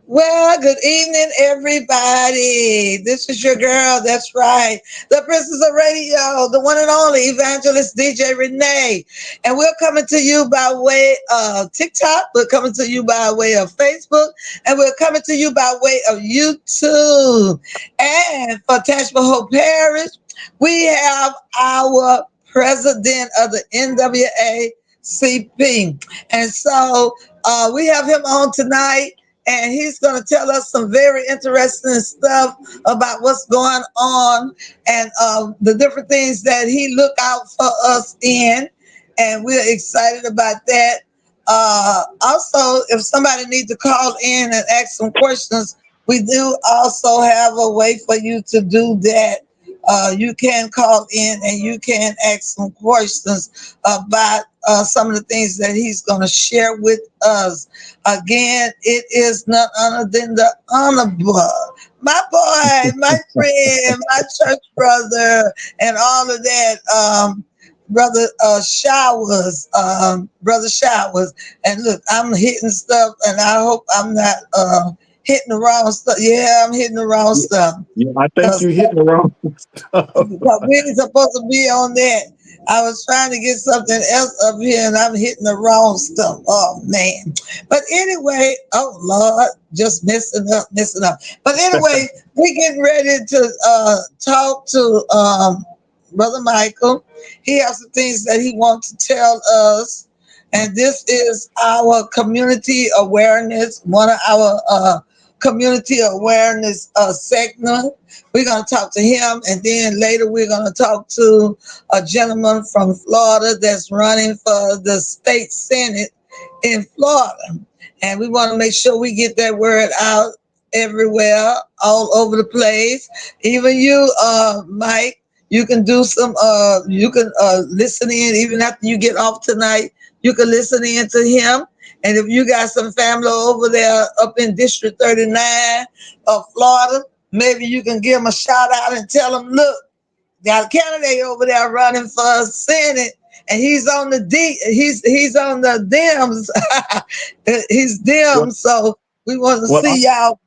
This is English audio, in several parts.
Well, good evening, everybody. This is your girl. That's right. The Princess of Radio, the one and only Evangelist DJ Renee. And we're coming to you by way of TikTok. We're coming to you by way of Facebook. And we're coming to you by way of YouTube. And for Tangipohoa Parish, we have our president of the NAACP. And so we have him on tonight, and he's going to tell us some very interesting stuff about what's going on and the different things that he look out for us in, and we're excited about that. Also, if somebody needs to call in and ask some questions, we do also have a way for you to do that. You can call in and you can ask some questions about some of the things that he's going to share with us. Again, it is none other than the Honorable, my boy, my friend, my church brother, and all of that. Brother Showers, Brother Showers. And look, I'm hitting stuff, and I hope I'm not hitting the wrong stuff. Yeah, I'm hitting the wrong stuff. Yeah, I think you're hitting the wrong stuff. We ain't supposed to be on that. I was trying to get something else up here, and I'm hitting the wrong stuff. Oh man! But anyway, oh Lord, just messing up. But anyway, we getting ready to talk to Brother Michael. He has some things that he wants to tell us, and this is our community awareness. One of our community awareness segment. We're going to talk to him, and then later we're going to talk to a gentleman from Florida that's running for the state senate in Florida. And we want to make sure we get that word out everywhere, all over the place. Even you, Mike, you can do some, you can listen in even after you get off tonight. You can listen in to him. And if you got some family over there up in District 39 of Florida, maybe you can give them a shout out and tell them, look, got a candidate over there running for Senate, and he's on the he's on the Dems. He's Dems, so we want to see y'all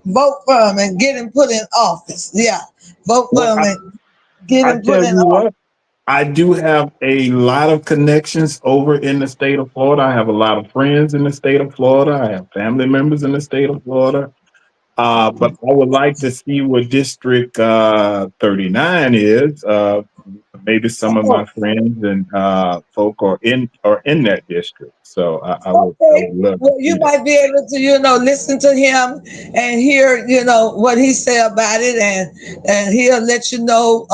vote for him and get him put in office. Yeah, vote for him and get him put in office. I do have a lot of connections over in the state of Florida. I have a lot of friends in the state of Florida. I have family members in the state of Florida. But I would like to see what District 39 is. Maybe some of my friends and folk are in that district. So I would love. Well, you might be able to, listen to him and hear, what he say about it, and he'll let you know,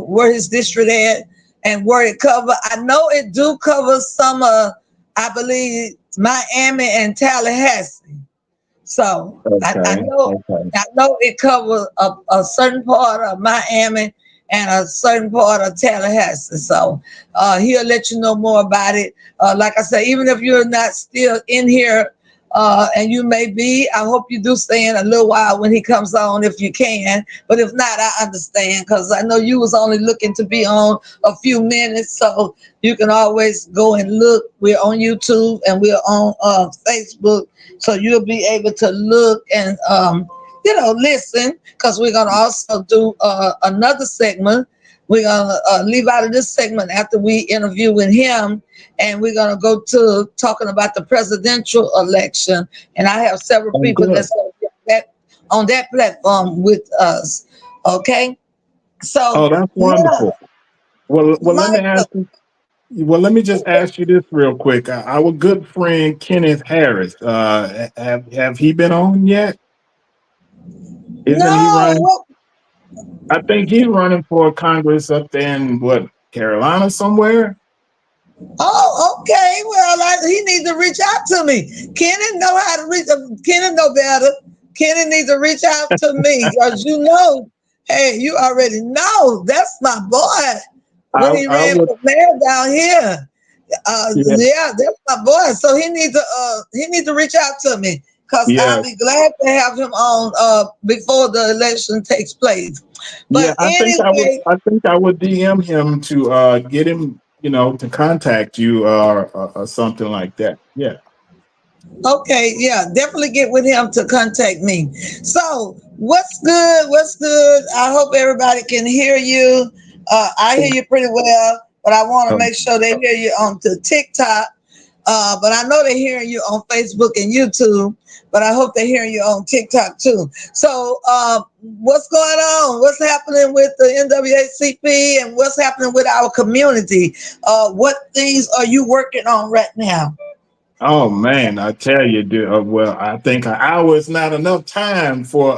where his district at and where it cover. I know it do cover some of, I believe, Miami and Tallahassee. So I know it covers a certain part of Miami and a certain part of Tallahassee. So he'll let you know more about it. Like I said, even if you're not still in here, and you may be, I hope you do stay in a little while when he comes on if you can. But if not, I understand, because I know you was only looking to be on a few minutes. So you can always go and look. We're on YouTube and we're on Facebook. So you'll be able to look and, listen, because we're going to also do another segment. We're going to leave out of this segment after we interview with him, and we're going to go to talking about the presidential election. And I have several people that's going to be on that platform with us. Okay? So, that's wonderful. Yeah. Well, let me ask you. Well, let me just ask you this real quick. Our good friend Kenneth Harris, have he been on yet? Isn't he running? I think he's running for Congress up there in Carolina somewhere. Oh, okay. Well, he needs to reach out to me. Kenny know how to reach. Kenny know better. Kenny needs to reach out to me, because hey, you already know that's my boy. When he ran for mayor down here, yeah, that's my boy. So he needs to reach out to me, because I'll be glad to have him on before the election takes place. But I think I would DM him to get him, to contact you or something like that. Yeah. Okay, yeah, definitely get with him to contact me. So, what's good? What's good? I hope everybody can hear you. I hear you pretty well, but I want to Um, make sure they hear you on to TikTok. But I know they're hearing you on Facebook and YouTube. But I hope they're hearing you on TikTok too. So, what's going on? What's happening with the NAACP and what's happening with our community? What things are you working on right now? oh man, I tell you, dude, well, I think an hour is not enough time for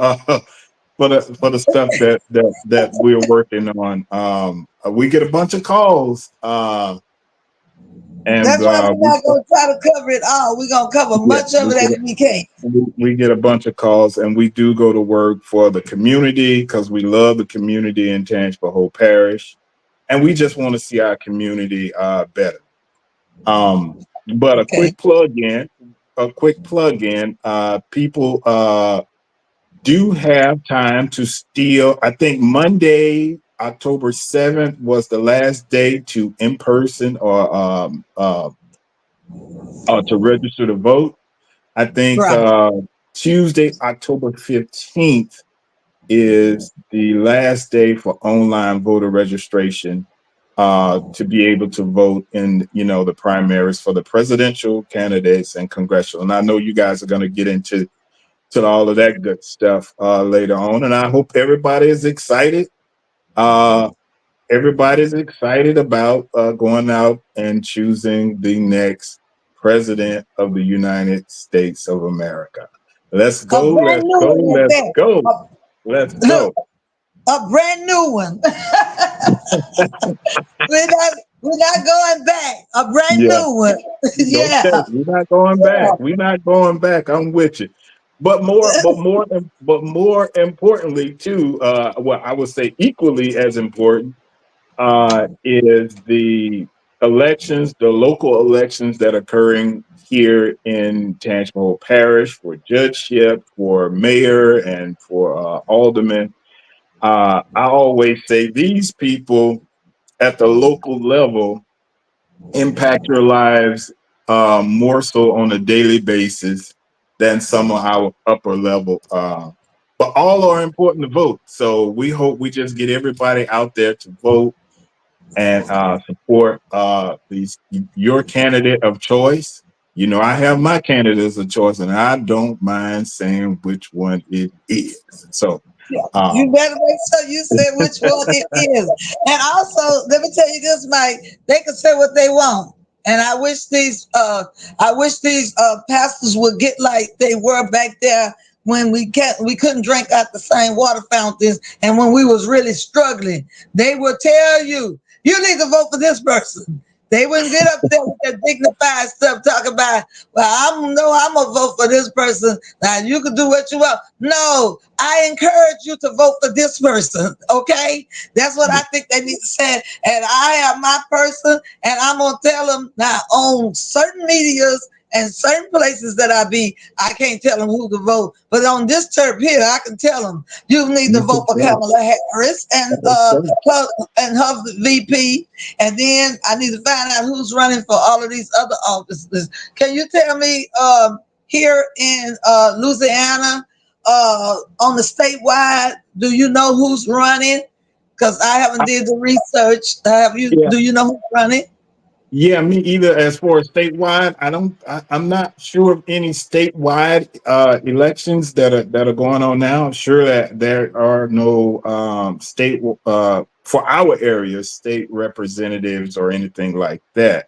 for the stuff that we're working on. We get a bunch of calls, and That's why we're not going to try to cover it all. We're going to cover yeah, much of it as we can. we get a bunch of calls, and we do go to work for the community because we love the community in Tangipohoa Parish, and we just want to see our community better. Um, but Okay. a quick plug in. People do have time to still. I think Monday, October 7th, was the last day to in person or to register to vote. I think Right. Tuesday, October 15th, is the last day for online voter registration to be able to vote in, the primaries for the presidential candidates and congressional. And I know you guys are going to get into to all of that good stuff later on. And I hope everybody is excited. Uh, Everybody's excited about going out and choosing the next president of the United States of America. Let's A go, brand let's new go, one at let's that. go, A, let's look, go. a brand new one. we're not going back. A brand Yeah. new one. Yeah. Okay, we're not going back. Yeah. We're not going back. I'm with you. But more importantly, too, well, I would say equally as important, is the elections, the local elections that are occurring here in Tangipahoa Parish for judgeship, for mayor, and for aldermen. I always say these people at the local level impact your lives more so on a daily basis than some of our upper level. But all are important to vote. So we hope we just get everybody out there to vote and support these your candidate of choice. I have my candidates of choice, and I don't mind saying which one it is. So, Yeah. You um, better make sure you say which one it is. And also, let me tell you this, Mike. They can say what they want. And I wish these pastors would get like they were back there when we couldn't drink out the same water fountains and when we was really struggling. They would tell you, you need to vote for this person. They wouldn't get up there with their dignified stuff talking about, well, I'm gonna vote for this person. Now you can do what you want. No, I encourage you to vote for this person. Okay, that's what I think they need to say. And I have my person, and I'm gonna tell them now on certain medias and certain places that I can't tell them who to vote. But on this turf here, I can tell them you need to you vote can for tell. Kamala Harris and her VP. And then I need to find out who's running for all of these other offices. Can you tell me here in Louisiana on the statewide? Do you know who's running? Because I haven't did the research. Have you? Yeah, Do you know who's running? yeah, me either. As far as statewide, I don't. I'm not sure of any statewide elections that are going on now. I'm sure that there are no state for our area state representatives or anything like that.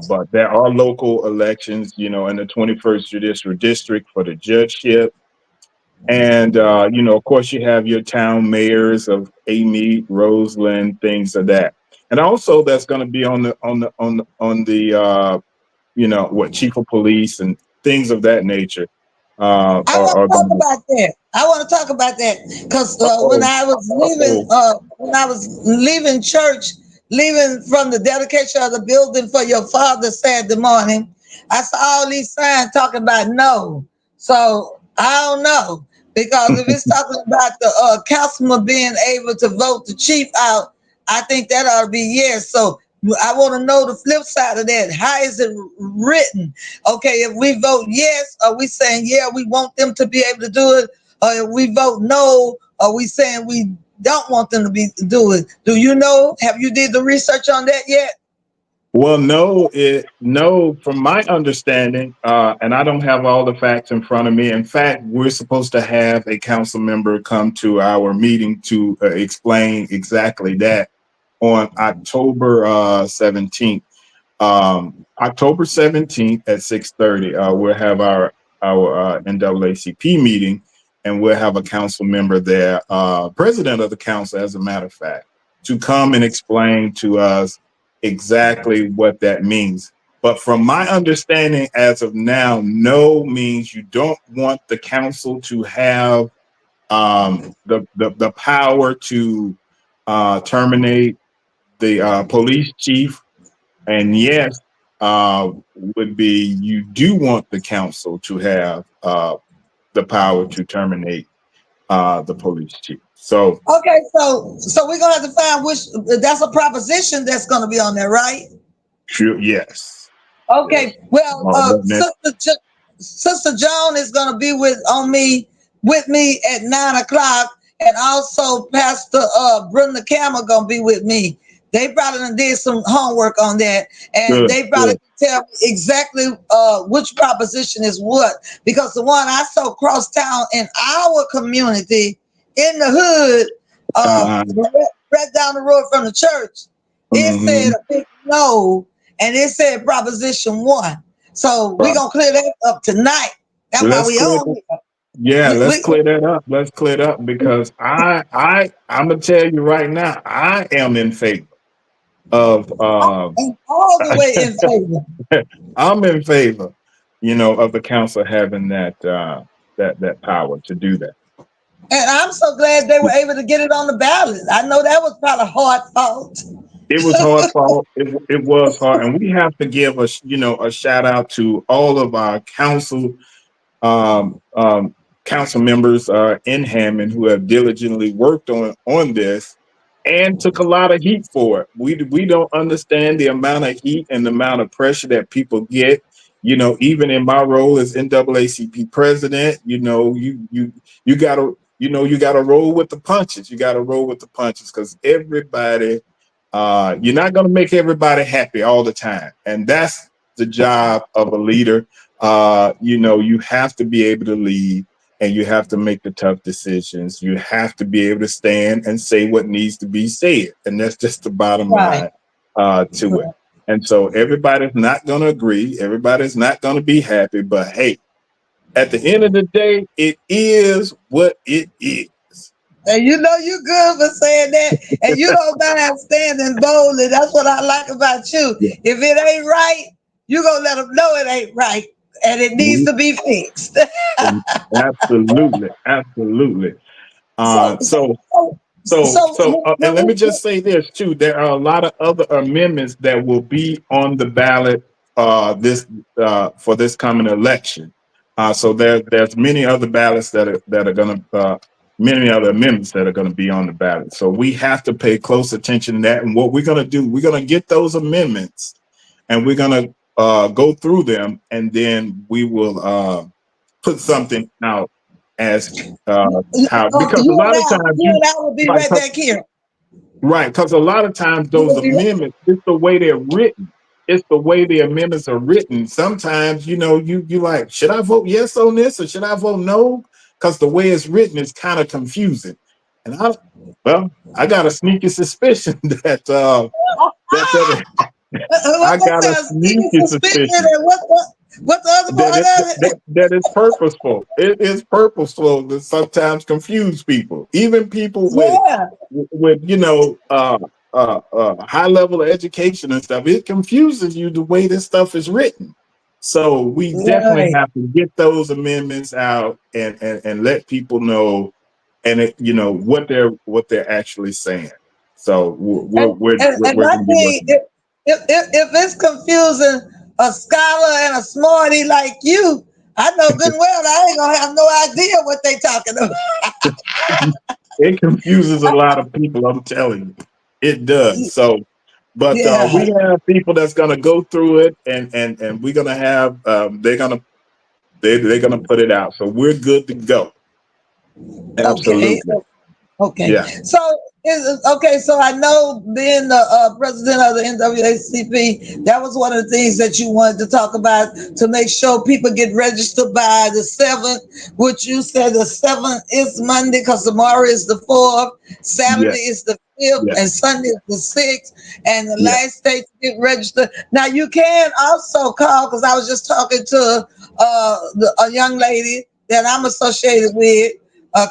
But there are local elections, in the 21st Judicial District for the judgeship. And of course, you have your town mayors of Amy, Roseland, things of that. And also, that's going to be on the what chief of police and things of that nature. I want Are to talk going to. about that. I want to talk about that because when Oh, I was leaving, oh, church, leaving from the dedication of the building for your father Saturday morning, I saw all these signs talking about no. So I don't know because if it's talking about the councilman being able to vote the chief out, I think that ought to be yes. So I want to know the flip side of that. How is it written? Okay, if we vote yes, are we saying, yeah, we want them to be able to do it? Or if we vote no, are we saying we don't want them to be do it? Do you know? Have you did the research on that yet? Well, no. From my understanding, and I don't have all the facts in front of me. In fact, we're supposed to have a council member come to our meeting to explain exactly that on October 17th. October 17th at 6:30, we'll have our NAACP meeting, and we'll have a council member there, president of the council, as a matter of fact, to come and explain to us exactly what that means. But from my understanding, as of now, no means you don't want the council to have the power to terminate the police chief, and yes, would be you do want the council to have the power to terminate the police chief. So, Okay, so we're gonna have to find which that's a proposition that's gonna be on there, right? sure, yes, yes. Okay, well, That, Sister Joan is gonna be with me at 9 o'clock, and also Pastor Brenda Campbell gonna be with me. They probably done did some homework on that, and good, they probably good. can tell me exactly which proposition is what. Because the one I saw cross town in our community in the hood, Uh, right down the road from the church, it said mhm. a big no, and it said Proposition 1. So we're Right. gonna clear that up tonight. That's why Let's we clear on that. here. Yeah, let's We clear that up. Let's clear it up because I'm gonna tell you right now, I am in favor of and all the way in favor. I'm in favor, of the council having that power to do that. And I'm so glad they were able to get it on the ballot. I know that was probably hard fought. It was hard fought. It was hard, and we have to give a shout out to all of our um, um, council members in Hammond who have diligently worked on this and took a lot of heat for it. We don't understand the amount of heat and the amount of pressure that people get. Even in my role as NAACP president, you gotta you gotta roll with the punches. You gotta roll with the punches because everybody, you're not gonna make everybody happy all the time, and that's the job of a leader. You have to be able to lead, and you have to make the tough decisions. You have to be able to stand and say what needs to be said. And that's just the bottom Right. line to it. And so everybody's not going to agree. Everybody's not going to be happy. But hey, at the end of the day, it is what it is. And you know you good for saying that, and you don't mind standing boldly. That's what I like about you. Yeah. If it ain't right, you gonna let them know it ain't right, and it needs We- to be fixed. Absolutely. Absolutely. so, so, So so, And let me just say this too. There are a lot of other amendments that will be on the ballot this for this coming election. So there's many other ballots that are going to many other amendments that are going to be on the ballot. So we have to pay close attention to that. And what we're going to do, we're going to get those amendments, and we're going to go through them, and then we will put something out as how, because a lot of times you and I will be right, right back here. right, because a lot of times We those will be right- amendments, it's the way they're written. It's the way the amendments are written. Sometimes, you like, should I vote yes on this or should I vote no? Because the way it's written is kind of confusing. And I got a sneaky suspicion that I What got a sounds sneaky suspicion, suspicion and what's the other that part it of it? that is purposeful. It is purposeful to sometimes confuse people, even people Yeah, with high level of education and stuff. It confuses you the way this stuff is written. So we definitely right. have to get those amendments out and let people know and what they're actually saying. So And we're my going to be thing, working. if it's confusing a scholar and a smarty like you, I know good and well I ain't gonna have no idea what they talking about. It confuses a lot of people. I'm telling you, it does. So But Yeah. we have people that's going to go through it, and we're going to have they're going to put it out. So we're good to go. Okay. Absolutely. Okay. Yeah. Okay. So I know being the president of the NAACP, that was one of the things that you wanted to talk about to make sure people get registered by the 7th, which you said the 7th is Monday because tomorrow is the 4th, Yeah. Saturday is the 5th, Yeah. and Sunday is the 6th, and the Yeah. last day to get registered. Now you can also call because I was just talking to a young lady that I'm associated with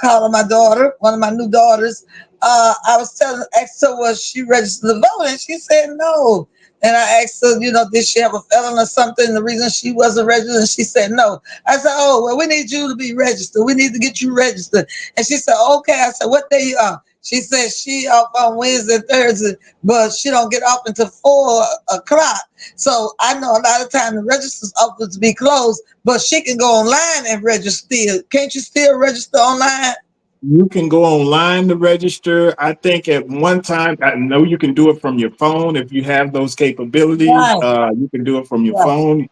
calling my daughter, one of my new daughters. I was asked her, was she registered to vote? And she said no. And I asked her, did she have a felon or something? The reason she wasn't registered, and she said no. I said, oh, well, we need you to be registered. We need to get you registered. And she said, okay. I said, what day you are? She said she off on Wednesday and Thursday, but she don't get off until 4 o'clock. So I know a lot of time the register's office be closed, but she can go online and register. Can't you still register online? You can go online to register. I think at one time, I know you can do it from your phone if you have those capabilities. Right, You can do it from your right, phone.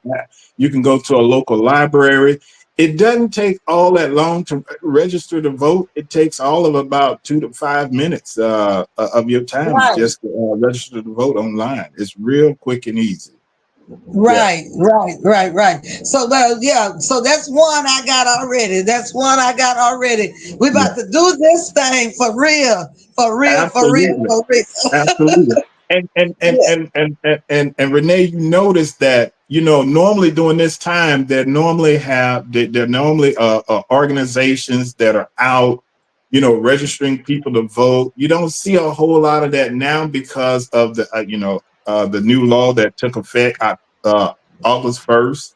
You can go to a local library. It doesn't take all that long to register to vote. It takes all of about 2 to 5 minutes of your time right. just to register to vote online. It's real quick and easy. Yeah. Right. So, yeah. So that's one I got already. That's one I got already. We Yeah. about to do this thing for real, for real, for real, Absolutely. for real. Absolutely. Yeah. And Renee, you notice that, normally during this time, they're normally organizations that are out, registering people to vote. You don't see a whole lot of that now because of the new law that took effect August 1st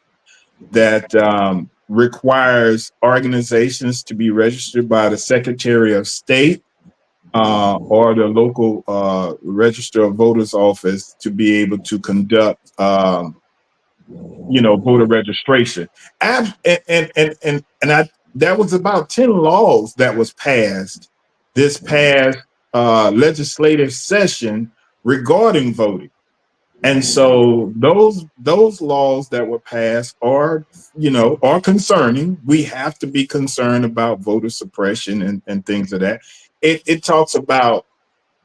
that requires organizations to be registered by the Secretary of State or the local register of voters office to be able to conduct, voter registration. And that was about 10 laws that was passed this past legislative session regarding voting. And so those laws that were passed are concerning. We have to be concerned about voter suppression and things of that. It talks about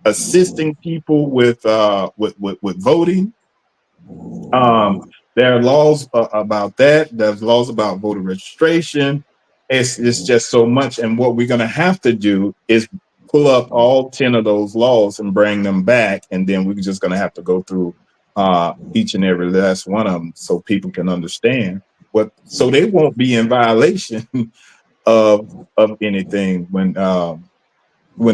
assisting people with voting. Um, there are laws about that. There's laws about voter registration. It's just so much. And what we're going to have to do is pull up all 10 of those laws and bring them back. And then we're just going to have to go through each and every last one of them so people can understand so they won't be in violation of anything when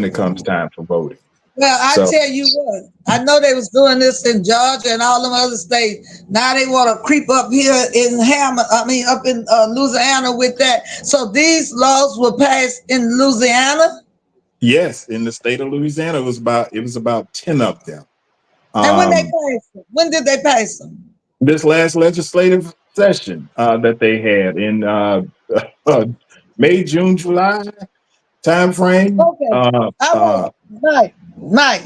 it comes time for voting. Well, I So, tell you what, I know they was doing this in Georgia and all them other states. Now they want to creep up here in up in Louisiana with that. So these laws were passed in Louisiana. yes, in the state of Louisiana, it was about 10 of them. And when they Um, passed them? When did they pass them? this last legislative session that they had in uh, May, June, July time frame. Okay. All right. Mike,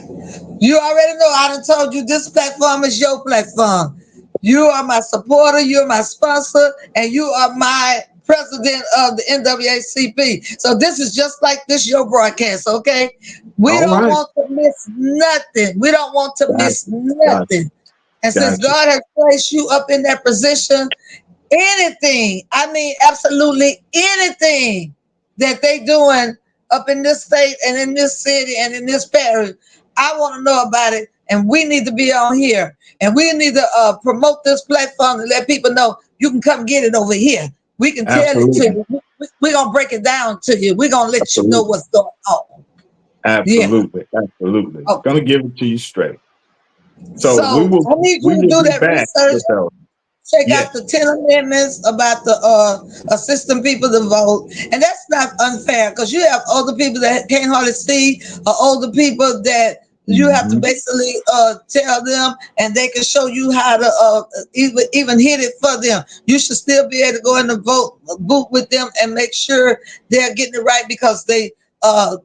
you already know I done told you this platform is your platform. You are my supporter, you're my sponsor, and you are my president of the NAACP. So this is just like this your broadcast, okay? We All don't right, want to miss nothing. We don't want to gotcha, miss gotcha, nothing. And since gotcha. God has placed you up in that position, anything, I mean absolutely anything that they doing up in this state and in this city and in this parish, I want to know about it. And we need to be on here. And we need to promote this platform and let people know you can come get it over here. We can tell it to Absolutely, you. We're going to break it down to you. We're going to let you know absolutely, what's going on. Yeah. absolutely. Gonna Okay. give it to you straight. So we So will I need we you to will do be that back research. with those. Check out Yes. the 10 amendments about the assisting people to vote. And that's not unfair because you have older people that can't hardly see, or older people that you have to Mhm. basically tell them and they can show you how to even hit it for them. You should still be able to go in the vote booth with them and make sure they're getting it right because they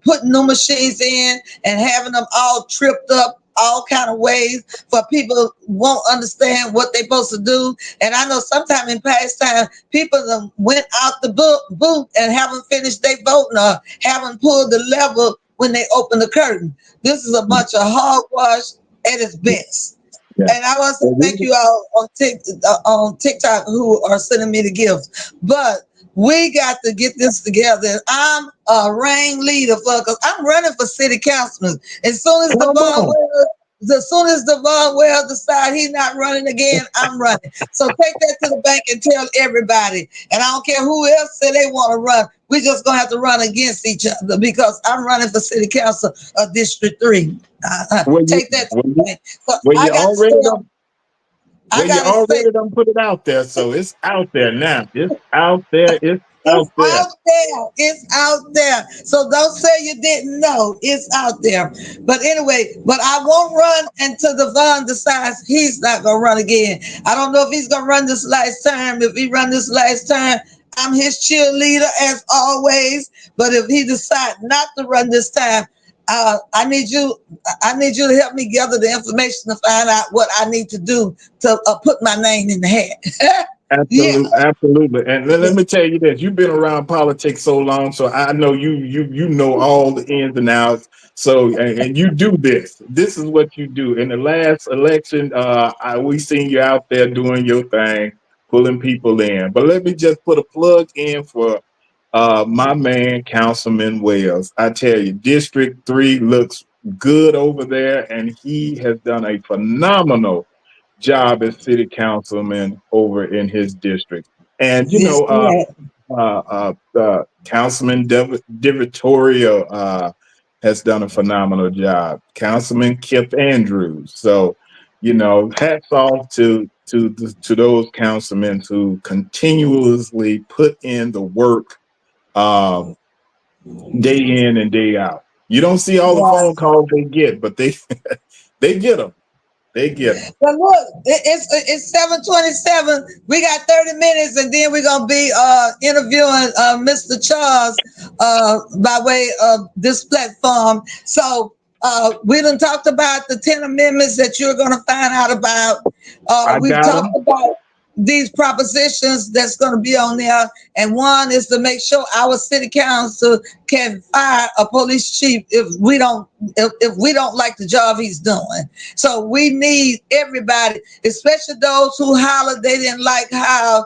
putting new machines in and having them all tripped up all kind of ways for people won't understand what they're supposed to do. And I know sometime in past time, people went out the booth and haven't finished their voting or haven't pulled the lever when they open the curtain. This is a bunch of hogwash at its best. Yeah. And I want to thank you all on TikTok who are sending me the gifts. But we got to get this together. I'm a ring leader because I'm running for city councilman. As soon as Devon Wells decide he's not running again, I'm running. So take that to the bank and tell everybody. And I don't care who else say they want to run. We just gonna have to run against each other because I'm running for city council of District 3. Take that to the bank. So I got to tell. Well, you already done put it out there, so it's out there now. It's out there. It's out there. Out there. It's out there. So don't say you didn't know. It's out there. But anyway, I won't run until Devon decides he's not going to run again. I don't know if he's going to run this last term. If he run this last term, I'm his cheerleader as always. But if he decides not to run this time, I need you to help me gather the information to find out what I need to do to put my name in the hat. Absolutely, yeah. Absolutely. And let me tell you this: you've been around politics so long, so I know you know all the ins and outs. So and you do this. This is what you do. In the last election, we seen you out there doing your thing, pulling people in. But let me just put a plug in for my man, Councilman Wells. I tell you, District 3 looks good over there, and he has done a phenomenal job as city councilman over in his district. And, Councilman Divitorio has done a phenomenal job. Councilman Kip Andrews. So, hats off to those councilmen who continuously put in the work day in and day out. You don't see all the phone calls they get, but they they get them. They get them. But look, it's 7:27. We got 30 minutes, and then we're gonna be interviewing Mr. Charles by way of this platform. So we done talked about the 10 amendments that you're gonna find out about. We've talked about these propositions that's going to be on there, and one is to make sure our city council can fire a police chief if we don't like the job he's doing. So we need everybody, especially those who hollered they didn't like how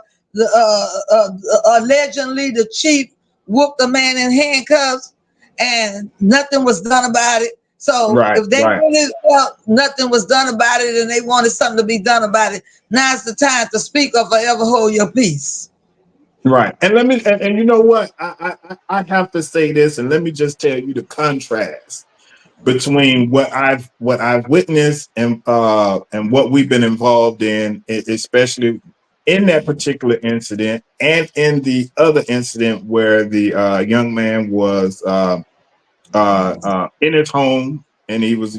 allegedly the chief whooped a man in handcuffs and nothing was done about it. So if they really felt nothing was done about it and they wanted something to be done about it, now's the time to speak or forever hold your peace. Right. And let me, and you know what? I have to say this, and let me just tell you the contrast between what I've witnessed and what we've been involved in, especially in that particular incident and in the other incident where the young man was in his home and he was,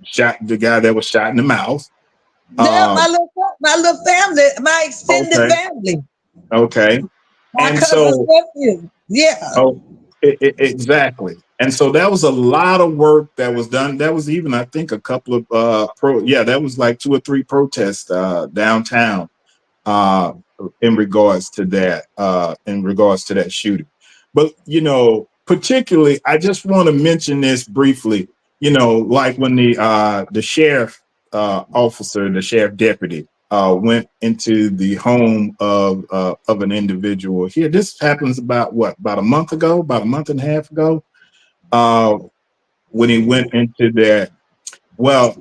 shot, the guy that was shot in the mouth. Yeah, my little family, my extended family. Okay. My cousin's nephew. Yeah. Oh, exactly. And so that was a lot of work that was done. That was even, I think, a couple of that was like 2 or 3 protests downtown in regards to that shooting. But particularly, I just want to mention this briefly. Like when the sheriff officer, the sheriff deputy, went into the home of an individual here. This happens about a month and a half ago, when he went into that. Well,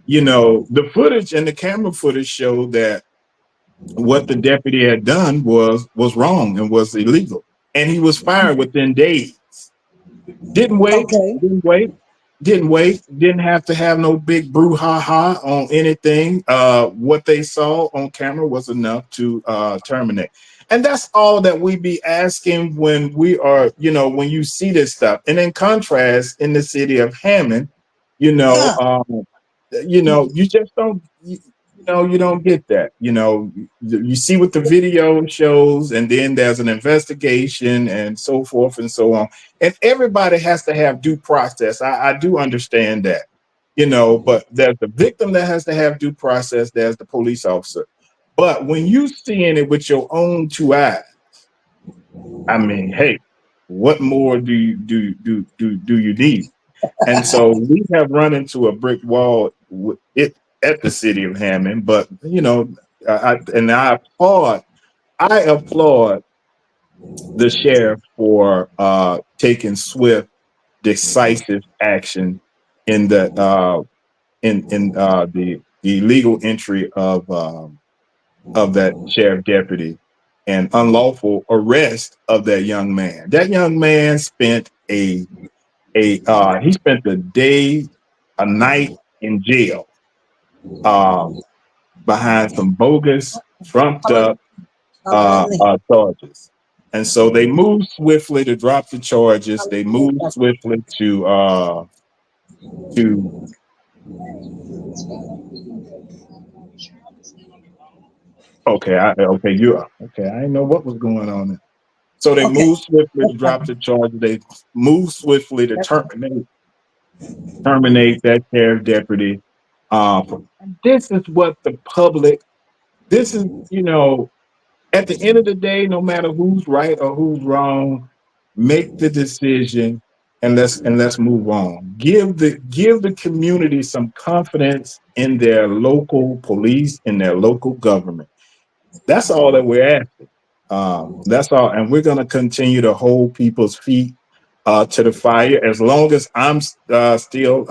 the footage and the camera footage showed that what the deputy had done was wrong and was illegal, and he was fired within days. Didn't wait. Didn't have to have no big brouhaha on anything. What they saw on camera was enough to terminate. And that's all that we be asking when we are, when you see this stuff. And in contrast, in the city of Hammond, you just don't, you don't get that. You see what the video shows, and then there's an investigation and so forth and so on. And everybody has to have due process. I do understand that, But there's the victim that has to have due process. There's the police officer. But when you seeing it with your own two eyes, I mean, hey, what more do you need? And so we have run into a brick wall with it at the city of Hammond. But I applaud the sheriff for taking swift, decisive action in the illegal entry of that sheriff deputy and unlawful arrest of that young man. That young man spent he spent a day, a night in jail um, behind some bogus, trumped up charges. And so they moved swiftly to drop the charges. They moved swiftly to okay. I didn't know what was going on there. So they Okay. moved swiftly to drop the charges. They moved swiftly to terminate that sheriff deputy. This is what the public. This is at the end of the day, no matter who's right or who's wrong, make the decision and let's move on. Give the community some confidence in their local police, in their local government. That's all that we're asking. That's all, and we're going to continue to hold people's feet to the fire as long as I'm still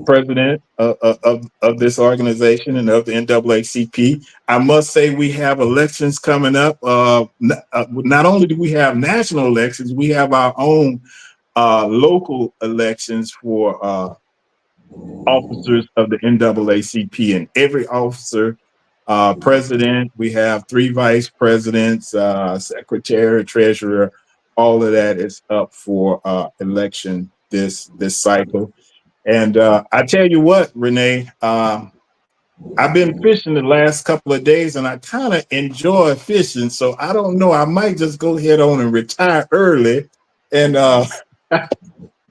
president of this organization and of the NAACP. I must say we have elections coming up. Not only do we have national elections, we have our own local elections for officers of the NAACP, and every officer, president, we have 3 vice presidents, secretary, treasurer, all of that is up for election this cycle. And I tell you what, Renee, I've been fishing the last couple of days and I kind of enjoy fishing. So I don't know. I might just go ahead on and retire early and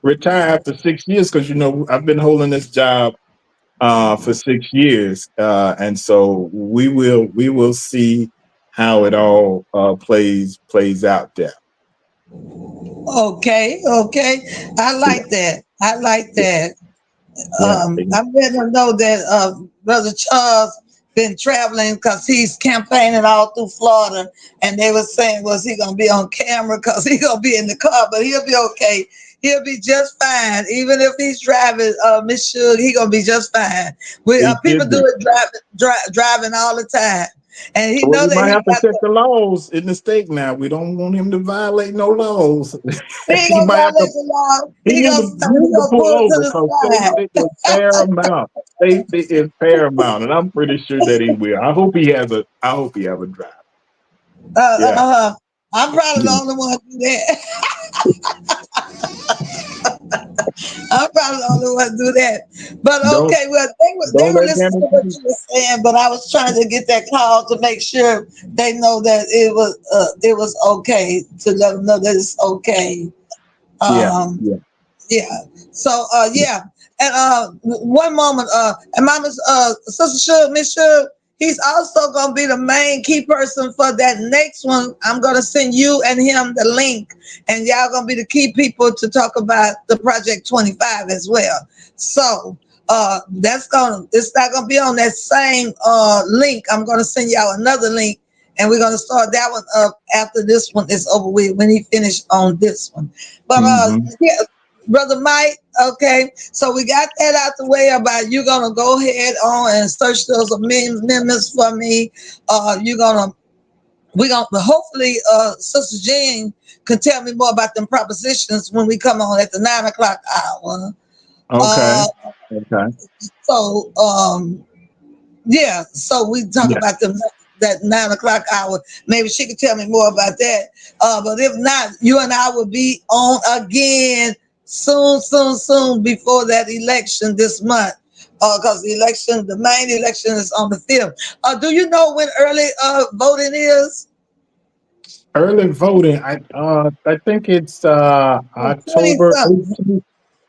retire after 6 years because, I've been holding this job for 6 years. And so we will see how it all plays out there. Okay, okay. I Yeah. like that. I like that. Yeah. I'm letting them know that Brother Charles been traveling because he's campaigning all through Florida, and they were saying, was he gonna be on camera? Because he gonna be in the car, but he'll be okay. He'll be just fine, even if he's driving. Miss Suge, he gonna be just fine. We He people should do be. it driving all the time, and he Well, know we that might he have to got check the. the laws in the state now. We don't want him to violate no laws. He ain't he gonna might have to violate the law. he He need gonna to stop. he He need to gonna pull pull to over the because side. safety is paramount. Safety is paramount, and I'm pretty sure that he will. I hope he have a drive. Yeah. I'm probably the Yeah. only one to do that. I'm probably the only one to do that. But Don't okay, well, they don't were let listening to what Dennis. you were saying, but I was trying to get that call to make sure they know that it was okay, to let them know that it's okay. Yeah. Um, Yeah. yeah. So yeah. And one moment, and Mama's Sister Shook, Miss Shook, he's also gonna be the main key person for that next one. I'm gonna send you and him the link, and y'all gonna be the key people to talk about the Project 25 as well. So it's not gonna be on that same link. I'm gonna send y'all another link, and we're gonna start that one up after this one is over with, when he finished on this one. But Hmm. yeah, Brother Mike, okay, so we got that out the way about you gonna go ahead on and search those amendments for me. You're gonna we're gonna hopefully Sister Jean can tell me more about them propositions when we come on at the 9 o'clock hour. Okay. Uh Okay. so yeah, so we talk Yeah. about them that 9 o'clock hour. Maybe she can tell me more about that. But if not, you and I will be on again soon, soon, soon before that election this month. Because the main election is on the 5th. Do you know when early voting is? Early voting. I think it's On 20 October something. 18th.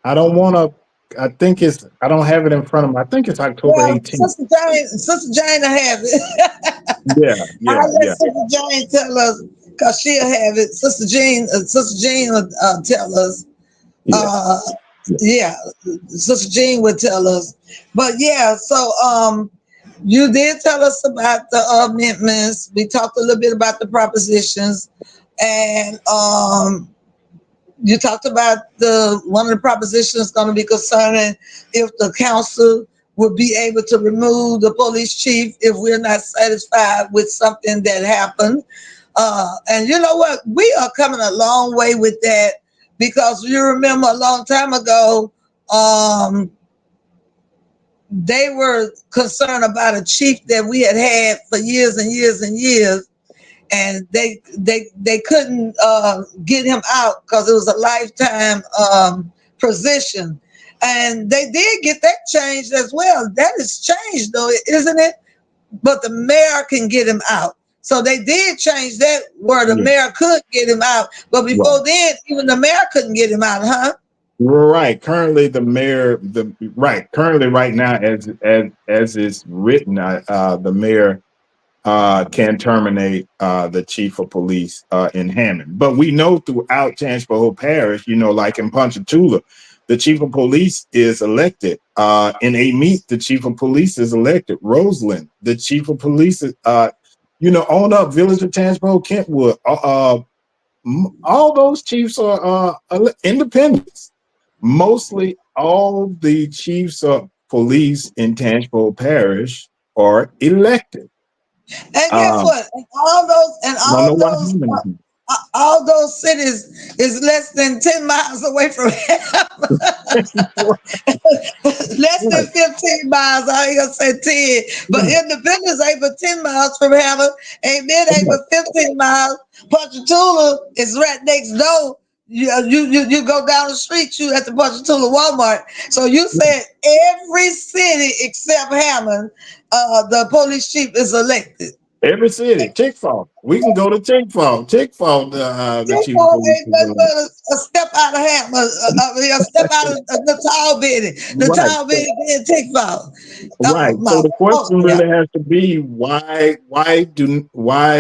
I don't want to. I think it's, I don't have it in front of me. I think it's October Well, 18th. Sister Jane will have it. Yeah, yeah, I'll let yeah, Sister Jane tell us because she'll have it. Sister Jean will tell us. yeah, Uh, yeah. yeah, Sister Jean would tell us. But yeah, so you did tell us about the amendments. We talked a little bit about the propositions, and you talked about the one of the propositions going to be concerning if the council would be able to remove the police chief if we're not satisfied with something that happened. And you know what? We are coming a long way with that because you remember a long time ago, they were concerned about a chief that we had for years and years and years, and they couldn't get him out because it was a lifetime position, and they did get that changed as well. That is changed though, isn't it? But the mayor can get him out. So they did change that where the Yeah. mayor could get him out, but Right. before then, even the mayor couldn't get him out, huh? Right. Currently, the mayor, the right. Currently, right now, as it's written, the mayor can terminate the chief of police in Hammond. But we know throughout Tangipohoa Parish, you know, like in Ponchatoula, the chief of police is elected. In a meet, the chief of police is elected. Roseland, the chief of police is, you know, on up, Village of Tangipahoa, Kentwood, all those chiefs are independents. Mostly all the chiefs of police in Tangipahoa Parish are elected. And guess Um, what? And I don't know what happened. all those cities is less than 10 miles away from him. Less than Right, 15 miles. I ain't gonna say 10, but right, Independence ain't but 10 miles from Hammond. Amen. Ain't right. but 15 miles. Ponchatoula is right next door. You go down the street, you at the Ponchatoula Walmart. So you said every city except Hammond, the police chief is elected. Every city, Tickfaw. We can go to Tickfaw. Tickfaw, the chief of Tickfaw police ain't is nothing but elected. a step out of Hammond, a step out of the tall bitty. The Right, tall bitty being Tickfaw. right. Oh my, So the oh question yeah. really has to be why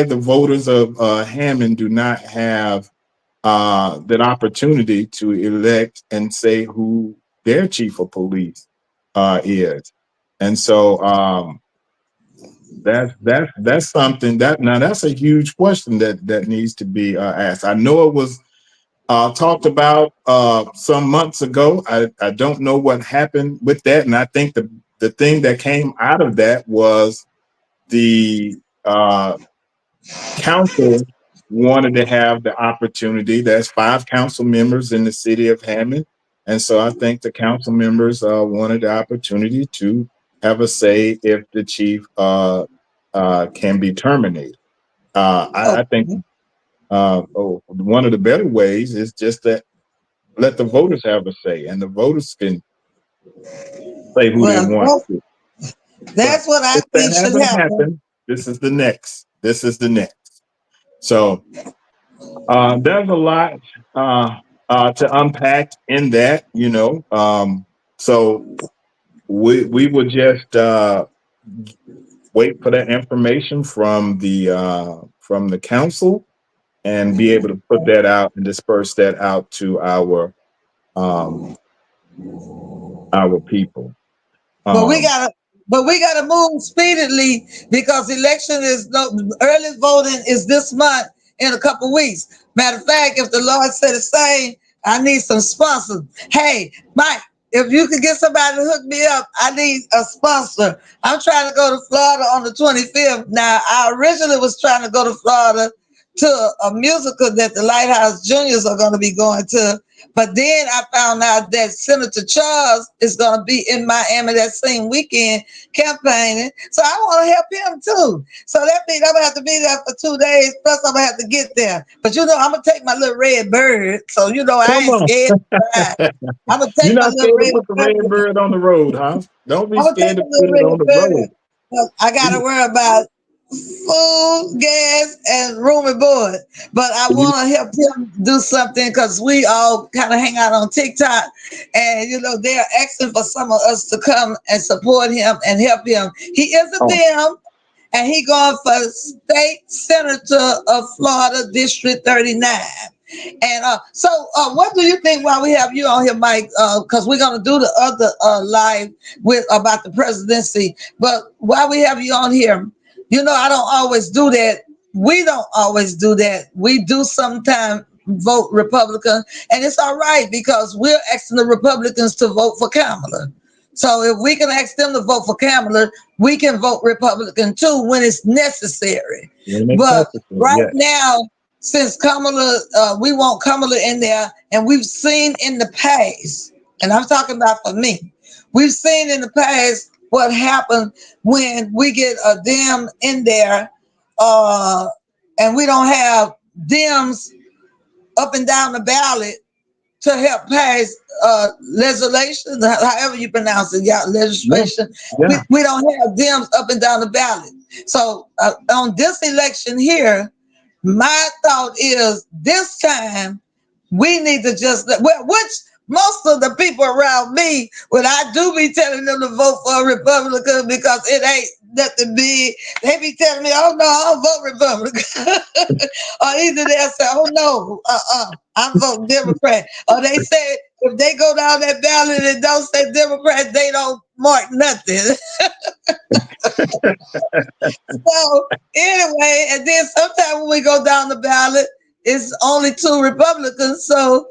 the voters of Hammond do not have that opportunity to elect and say who their chief of police is. And so that's something that, now that's a huge question that needs to be asked. I know it was talked about some months ago. I don't know what happened with that, and I think the thing that came out of that was the council wanted to have the opportunity. There's 5 council members in the city of Hammond, and so I think the council members wanted the opportunity to have a say if the chief can be terminated. I think Okay. one of the better ways is just that let the voters have a say, and the voters can say who they Well, want to. But that's what I if that think should hasn't happen. happened, this is the next. This is the next. So there's a lot to unpack in that, you know. So we will just wait for that information from the council and be able to put that out and disperse that out to um, our people. But we Um, gotta, but we gotta move speedily because election is no early voting is this month in a couple weeks. Matter of fact, if the Lord said the same, I need some sponsors. Hey, Mike, if you could get somebody to hook me up, I need a sponsor. I'm trying to go to Florida on the 25th. Now, I originally was trying to go to Florida to a musical that the Lighthouse Juniors are going to be going to. But then I found out that Senator Charles is going to be in Miami that same weekend campaigning. So I want to help him too. So that means I'm going to have to be there for 2 days. Plus, I'm going to have to get there. But you know, I'm going to take my little red bird. So, you know, I Come ain't on. scared to ride. I'm going to You're take my not little scared to red put the red bird bird. on the road, huh? Don't be I'm going to scared take to my put little it on red the road. bird. But I got to worry about food, gas, and room and board. But I want to help him do something because we all kind of hang out on TikTok, and they're asking for some of us to come and support him and help him. He is a Dem, and he going for state senator of Florida, District 39. And so, what do you think while we have you on here, Mike? Because we're gonna do the other live with about the presidency. But while we have you on here, I don't always do that. We don't always do that. We do sometimes vote Republican, and it's all right because we're asking the Republicans to vote for Kamala. So if we can ask them to vote for Kamala, we can vote Republican too when it's necessary. But right now, since Kamala, we want Kamala in there, and we've seen in the past, and I'm talking about for me, we've seen in the past what happened when we get a Dem in there, and we don't have Dems up and down the ballot to help pass legislation, however you pronounce it, legislation. Yeah. We don't have Dems up and down the ballot. So on this election here, my thought is this time we need to which most of the people around me, when I do be telling them to vote for a Republican because it ain't nothing big, they be telling me, oh no, I'll vote Republican. Or either they'll say, oh no, I'm voting Democrat. Or they say, if they go down that ballot and don't say Democrat, they don't mark nothing. So anyway, and then sometimes when we go down the ballot, it's only 2 Republicans. So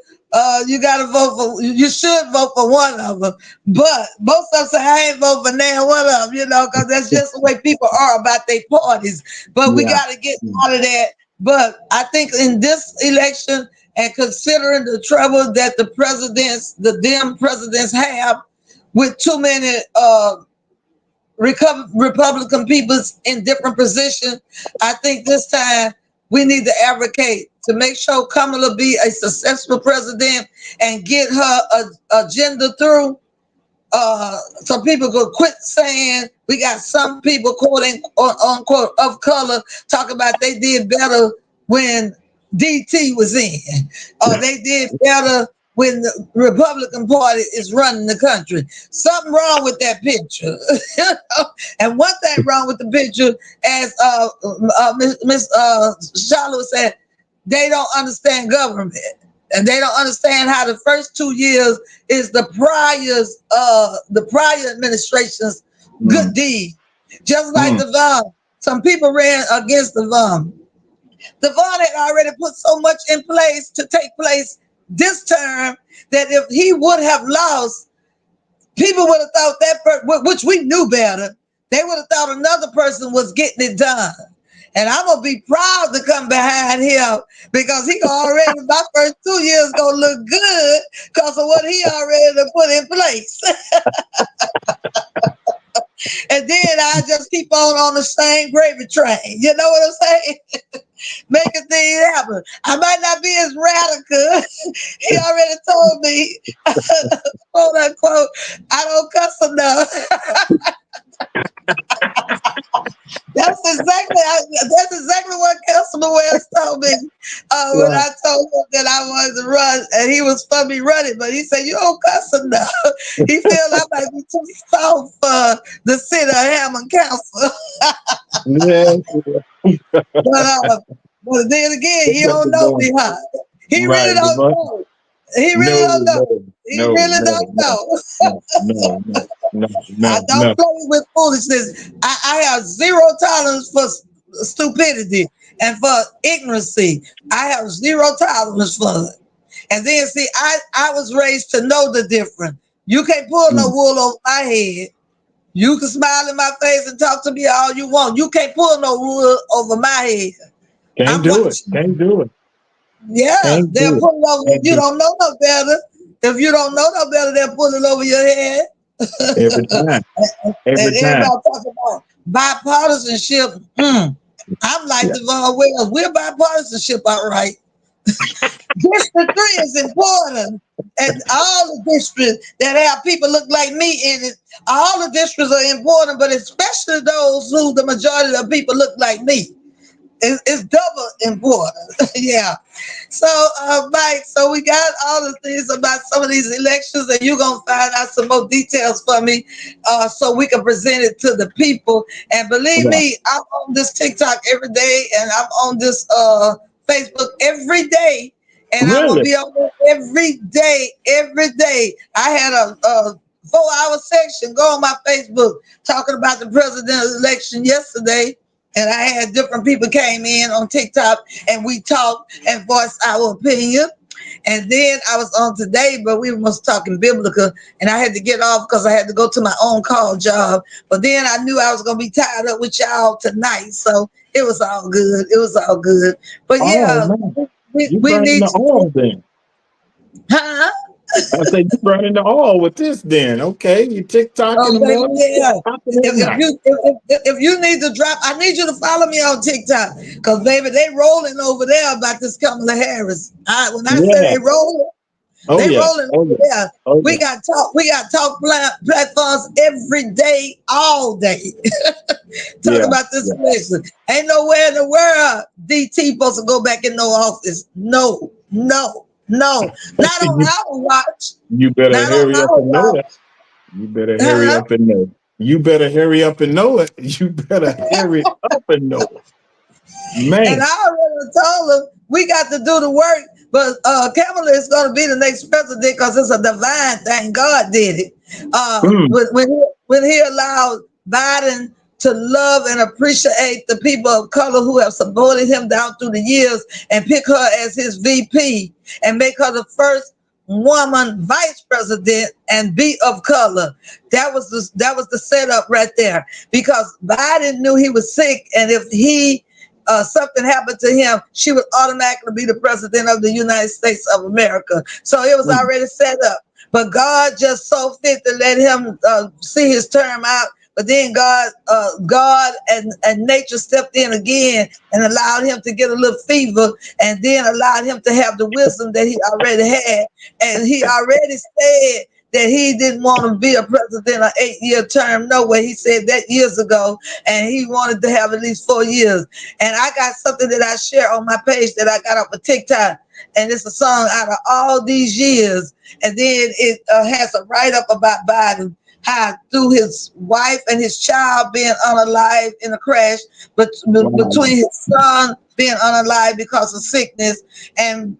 you got to vote for, you should vote for one of them. But most of them say, I ain't vote for now one of them, because that's just the way people are about their parties. But we got to get out of that. But I think in this election, and considering the trouble that the Dem presidents have with too many Republican people in different positions, I think this time we need to advocate to make sure Kamala be a successful president and get her agenda through. So people could quit saying we got some people, quote unquote, of color talk about they did better when DT was in, or they did better when the Republican Party is running the country. Something wrong with that picture. And one thing wrong with the picture, as Miss Charlotte said, they don't understand government. And they don't understand how the first 2 years is the prior administration's good deed. Just like Devon. Some people ran against Devon. Devon had already put so much in place to take place this term that if he would have lost, people would have thought which we knew better, they would have thought another person was getting it done. And I'm going to be proud to come behind him because he already, my first 2 years going to look good because of what he already put in place. And then I just keep on the same gravy train. You know what I'm saying? Making things happen. I might not be as radical. He already told me, quote unquote, I don't cuss enough. That's exactly what Councilman Wells told me when I told him that I wanted to run, and he was for me running, but he said, you don't cuss enough. He felt I might be too soft for the city of Hammond Council. But then again, he don't know me, huh? He really don't know. He really don't know. He really don't know. I don't play with foolishness. I have zero tolerance for stupidity and for ignorancy. I have zero tolerance for it. And then see, I was raised to know the difference. You can't pull no wool over my head. You can smile in my face and talk to me all you want. You can't pull no wool over my head. Can't do it. Yeah, they'll pull it over. If you don't know no better, they'll pull it over your head. Every time. Everybody talk about bipartisanship. I'm like Devon Wells. We're bipartisanship, all right. District 3 is important. And all the districts that have people look like me in it, all the districts are important, but especially those who the majority of people look like me. It's double important. Yeah. So, Mike, so we got all the things about some of these elections, and you're going to find out some more details for me so we can present it to the people. And believe me, I'm on this TikTok every day, and I'm on this Facebook every day. And I'm going to Really? be on there every day, every day. I had a 4-hour section go on my Facebook talking about the presidential election yesterday. And I had different people came in on TikTok and we talked and voiced our opinion. And then I was on today, but we was talking biblical, and I had to get off because I had to go to my own call job. But then I knew I was going to be tied up with y'all tonight. So it was all good. It was all good. But Oh yeah, man, you we burning need the oil to, then. huh? I say you burning the oil with this then. Okay, you TikTok in Oh, the baby, morning, yeah. TikToking at night. If you need to drop, I need you to follow me on TikTok because baby, they rolling over there about this Kamala Harris. When I say Yeah. Oh they yeah. rolling Oh over yeah. there. Oh We yeah. got talk platforms every day, all day. Talk Yeah. about this Yeah. election. Ain't nowhere in the world DT supposed to go back in no office. No, no, no. Not on You, our watch. you better Not on hurry up our and know watch. it. You better hurry Huh? up and know. You better hurry up and know it. You better hurry up and know it. And Man. I already told him we got to do the work. But Kamala is going to be the next president because it's a divine thing. God did it. Mm. When he allowed Biden to love and appreciate the people of color who have supported him down through the years and pick her as his VP and make her the first woman vice president and be of color. That was the setup right there because Biden knew he was sick, and if something happened to him, she would automatically be the president of the United States of America. So it was Mm. already set up. But God just saw fit to let him see his term out. But then God and nature stepped in again and allowed him to get a little fever, and then allowed him to have the wisdom that he already had. And he already said that he didn't want to be a president an 8-year term. No way. He said that years ago, and he wanted to have at least 4 years. And I got something that I share on my page that I got up a TikTok, and it's a song out of all these years. And then it has a write-up about Biden, how through his wife and his child being unalive in a crash, but Wow. between his son being unalive because of sickness, and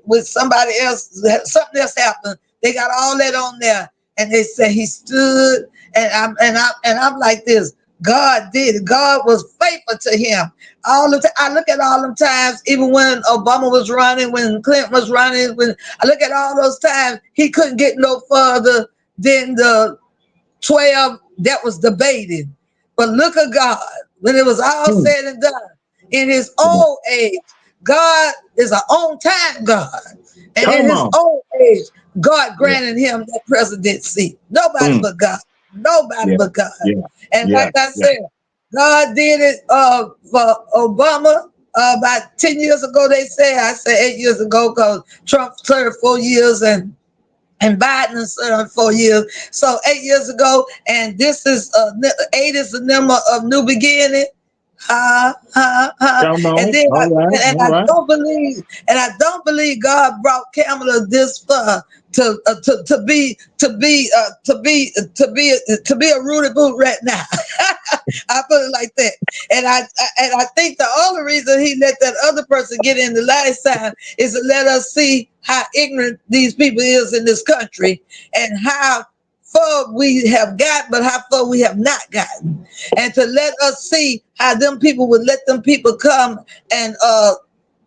with somebody else, something else happened. They got all that on there, and they say he stood, and I'm like this. God did it. God was faithful to him. All the time, I look at all them times, even when Obama was running, when Clinton was running, when I look at all those times, he couldn't get no further than the 12 that was debated. But look at God, when it was all Mm. said and done, in his old age, God is an on-time God. And in Come his on. old age, God Yeah. granted him that presidency. Nobody Mm. but God. Nobody Yeah. but God. Yeah. And Yeah. like I Yeah. said, God did it for Obama about 10 years ago, they say. I say 8 years ago because Trump served 4 years and Biden served 4 years. So 8 years ago, and this is 8 is the number of new beginning. Come And on. then All right. and All right. I don't believe God brought Kamala this far to be a Rudy Boot right now. I put it like that. And I think the only reason he let that other person get in the last time is to let us see how ignorant these people is in this country and how far we have got, but how far we have not gotten. And to let us see how them people would let them people come and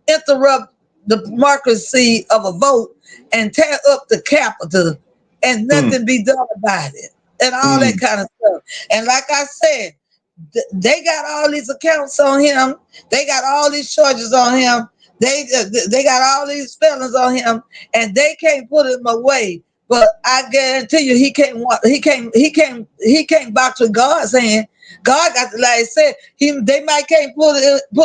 interrupt the democracy of a vote and tear up the Capitol and Mm. nothing be done about it and all that Mm. kind of stuff. And like I said, they got all these accounts on him. They got all these charges on him. They got all these felons on him, and they can't put him away. But I guarantee you, he can't box with God's hand. God got the last say. They might can't put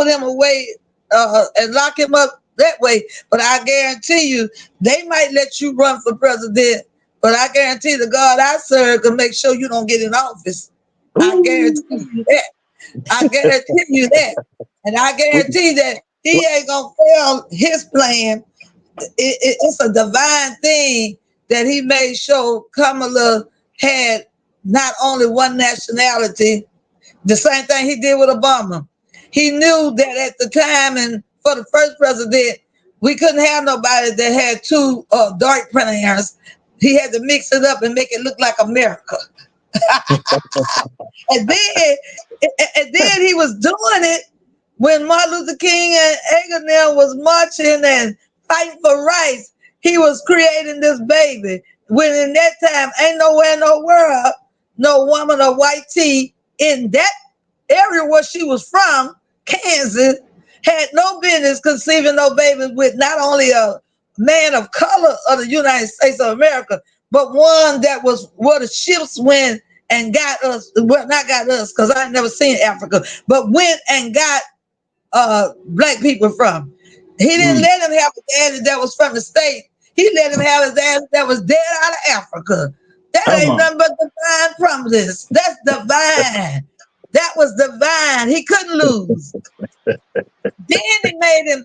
him away and lock him up that way. But I guarantee you, they might let you run for president. But I guarantee the God I serve can make sure you don't get in office. I guarantee Ooh. you that. I guarantee you that. And I guarantee that he ain't going to fail his plan. It's a divine thing that he made sure Kamala had not only one nationality, the same thing he did with Obama. He knew that at the time, and for the first president, we couldn't have nobody that had two dark parents. He had to mix it up and make it look like America. and then, and then he was doing it when Martin Luther King and Agonell was marching and fighting for rights. He was creating this baby. When in that time, ain't nowhere in the world, no woman of white tea in that area where she was from, Kansas, had no business conceiving no babies with not only a man of color of the United States of America, but one that was where the ships went and got us, well, not got us, because I ain't never seen Africa, but went and got black people from. He didn't let him have a daddy that was from the state. He let him have his daddy that was dead out of Africa. That ain't nothing but divine promises. That's divine. That was divine. He couldn't lose. Then it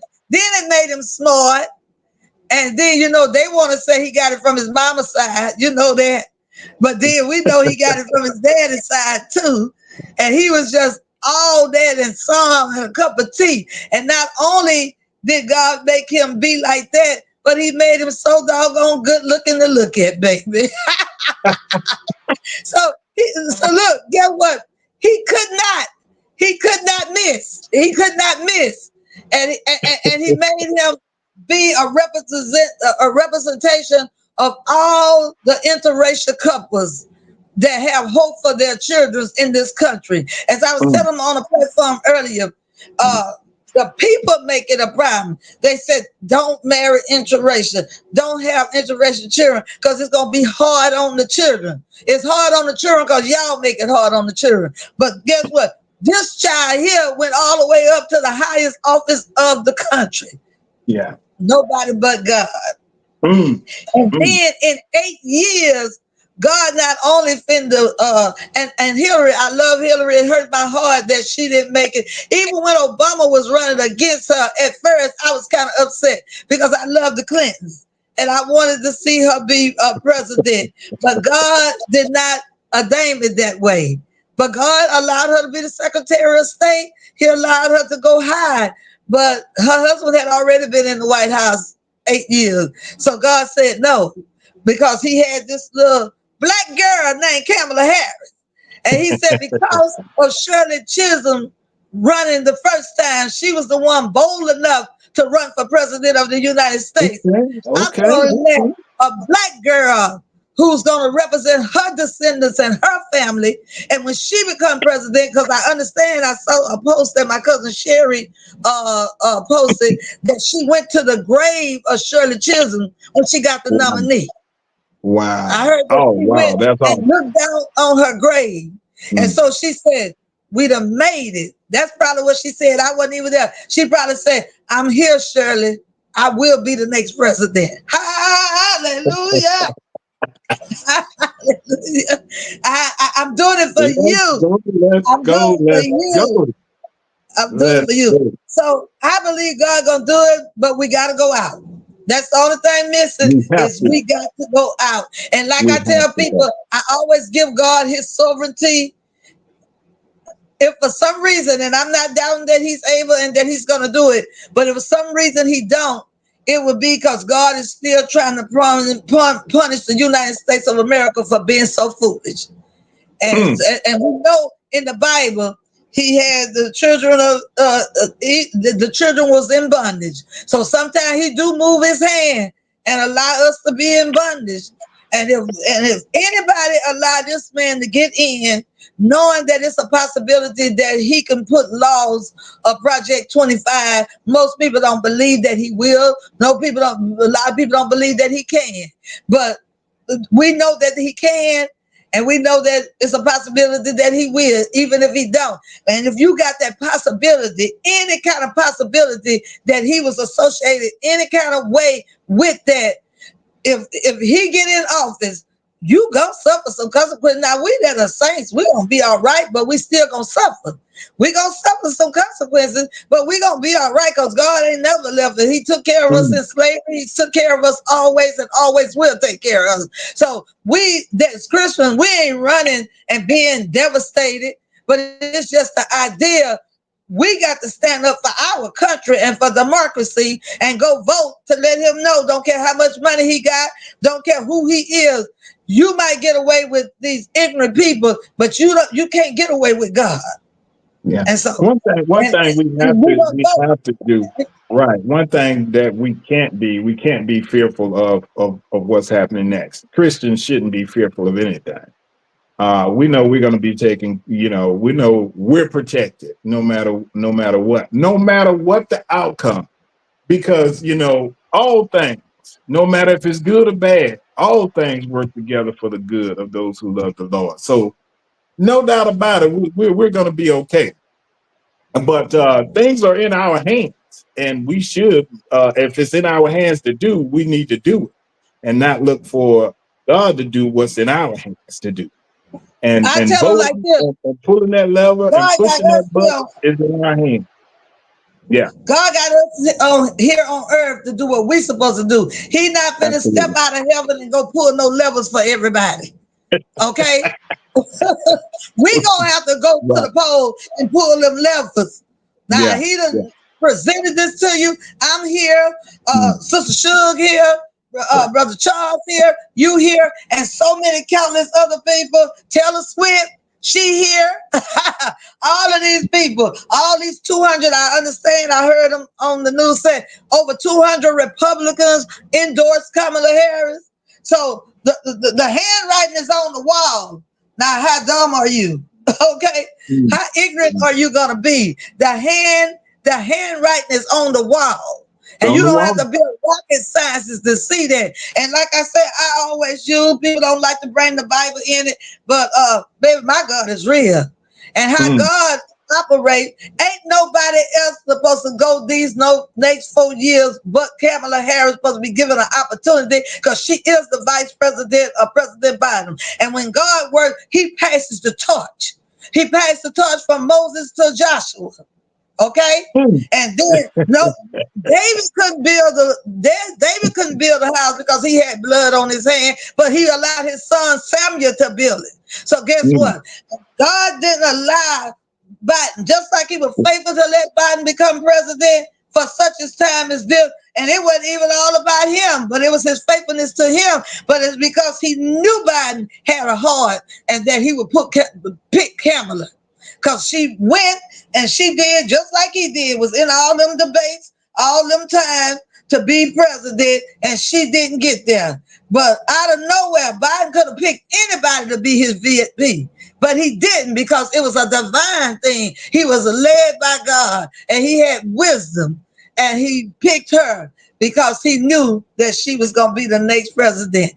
made him smart. And then, you know, they want to say he got it from his mama's side. You know that. But then we know he got it from his daddy's side too. And he was just all that and some and a cup of tea. And not only did God make him be like that, but he made him so doggone good looking to look at, baby. So look, guess what? He could not miss. He could not miss. And he made him be a representation of all the interracial couples that have hope for their children in this country. As I was telling them on the platform earlier, the people make it a problem. They said, don't marry interracial. Don't have interracial children because it's going to be hard on the children. It's hard on the children because y'all make it hard on the children. But guess what? This child here went all the way up to the highest office of the country. Yeah. Nobody but God. And then in 8 years, God not only finna and Hillary, I love Hillary. It hurt my heart that she didn't make it. Even when Obama was running against her, at first I was kind of upset because I love the Clintons and I wanted to see her be president. But God did not ordain it that way. But God allowed her to be the Secretary of State. He allowed her to go high. But her husband had already been in the White House 8 years. So God said no, because he had this little black girl named Kamala Harris. And he said because of Shirley Chisholm running the first time, she was the one bold enough to run for president of the United States. I'm going to let a black girl who's going to represent her descendants and her family. And when she become president, because I understand, I saw a post that my cousin Sherry posted, that she went to the grave of Shirley Chisholm when she got the nominee. Wow. I heard that she went That's and looked down on her grave. And so she said, we done made it. That's probably what she said. I wasn't even there. She probably said, I'm here, Shirley. I will be the next president. Hallelujah. Hallelujah. I'm doing it for you. I'm doing it for you. So I believe God gonna do it, but we gotta go out. That's the only thing missing is we got to go out. And like I tell people, I always give God his sovereignty. If for some reason, and I'm not doubting that he's able and that he's going to do it, but if for some reason he don't, it would be because God is still trying to punish the United States of America for being so foolish. And we know in the Bible, he had the children of the children was in bondage. So sometimes he do move his hand and allow us to be in bondage. And if anybody allow this man to get in, knowing that it's a possibility that he can put laws of Project 25, most people don't believe that he will. A lot of people don't believe that he can. But we know that he can. And we know that it's a possibility that he will, even if he don't. And if you got that possibility, any kind of possibility that he was associated any kind of way with that, if he get in office, you gonna suffer some consequences. Now we that are saints, we gonna be all right, but we still gonna suffer. We gonna suffer some consequences, but we gonna be all right because God ain't never left us. He took care of us in slavery. He took care of us always and always will take care of us. So we, as Christians, we ain't running and being devastated, but it's just the idea. We got to stand up for our country and for democracy and go vote to let him know. Don't care how much money he got. Don't care who he is. You might get away with these ignorant people, but you can't get away with God. Yeah. And so One thing we have to do, right. One thing that we can't be fearful of what's happening next. Christians shouldn't be fearful of anything. We know we're going to be taking, we know we're protected no matter what the outcome, because, all things, no matter if it's good or bad, all things work together for the good of those who love the Lord. So no doubt about it, we're going to be okay. But things are in our hands, and we should, if it's in our hands to do, we need to do it and not look for God to do what's in our hands to do. And I tell them like voting this: and pulling that lever and God got pushing that us button is in our hands. Yeah. God got us here on earth to do what we're supposed to do. He not finna step out of heaven and go pull no levers for everybody. Okay? We gonna have to go to the poll and pull them levers. Now he done presented this to you. I'm here, Sister Shug here, Brother Charles here, you here, and so many countless other people. Taylor Swift, she here. All of these people, all these 200, I understand, I heard them on the news say over 200 Republicans endorsed Kamala Harris. So the handwriting is on the wall. Now, how dumb are you? Okay? How ignorant are you gonna be? The handwriting is on the wall. And you don't have to build rocket sciences to see that. And like I said, I always use, people don't like to bring the Bible in it, but baby, my God is real. And how God operate, ain't nobody else supposed to go these next 4 years but Kamala Harris supposed to be given an opportunity because she is the vice president of President Biden. And when God works, he passes the torch. He passed the torch from Moses to Joshua. Okay, and then David couldn't build a house because he had blood on his hand, but he allowed his son Samuel to build it. So guess what? God didn't allow Biden, just like he was faithful to let Biden become president for such a time as this. And it wasn't even all about him, but it was his faithfulness to him. But it's because he knew Biden had a heart and that he would pick Kamala. Because she went and she did just like he did, was in all them debates, all them times to be president, and she didn't get there. But out of nowhere, Biden could have picked anybody to be his VP, but he didn't because it was a divine thing. He was led by God, and he had wisdom, and he picked her because he knew that she was going to be the next president.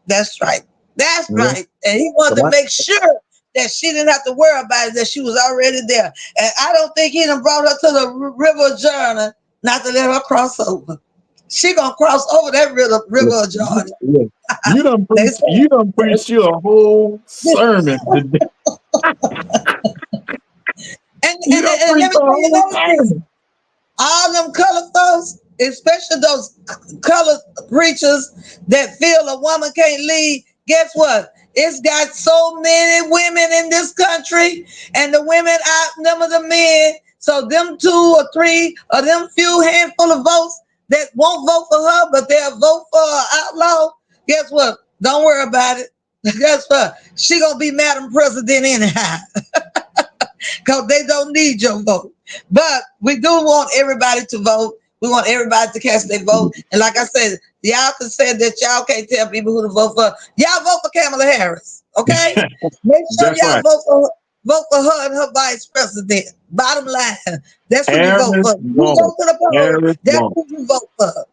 That's right. That's right. And he wanted to make sure that she didn't have to worry about it, that she was already there. And I don't think he done brought her to the river of Jordan not to let her cross over. She gonna cross over that river of Jordan. You done preached you a whole sermon today. and let me tell you another thing. All them colored folks, especially those colored preachers that feel a woman can't lead, guess what? It's got so many women in this country, and the women outnumber the men. So them 2 or 3 or them few handful of votes that won't vote for her, but they'll vote for an outlaw. Guess what? Don't worry about it. Guess what? She gonna be Madam President anyhow, because they don't need your vote. But we do want everybody to vote. We want everybody to cast their vote. And like I said, y'all can say that y'all can't tell people who to vote for. Y'all vote for Kamala Harris, okay? Make sure y'all vote for her and her vice president. Bottom line, that's who you vote for. You go to the poll, that's who you vote for.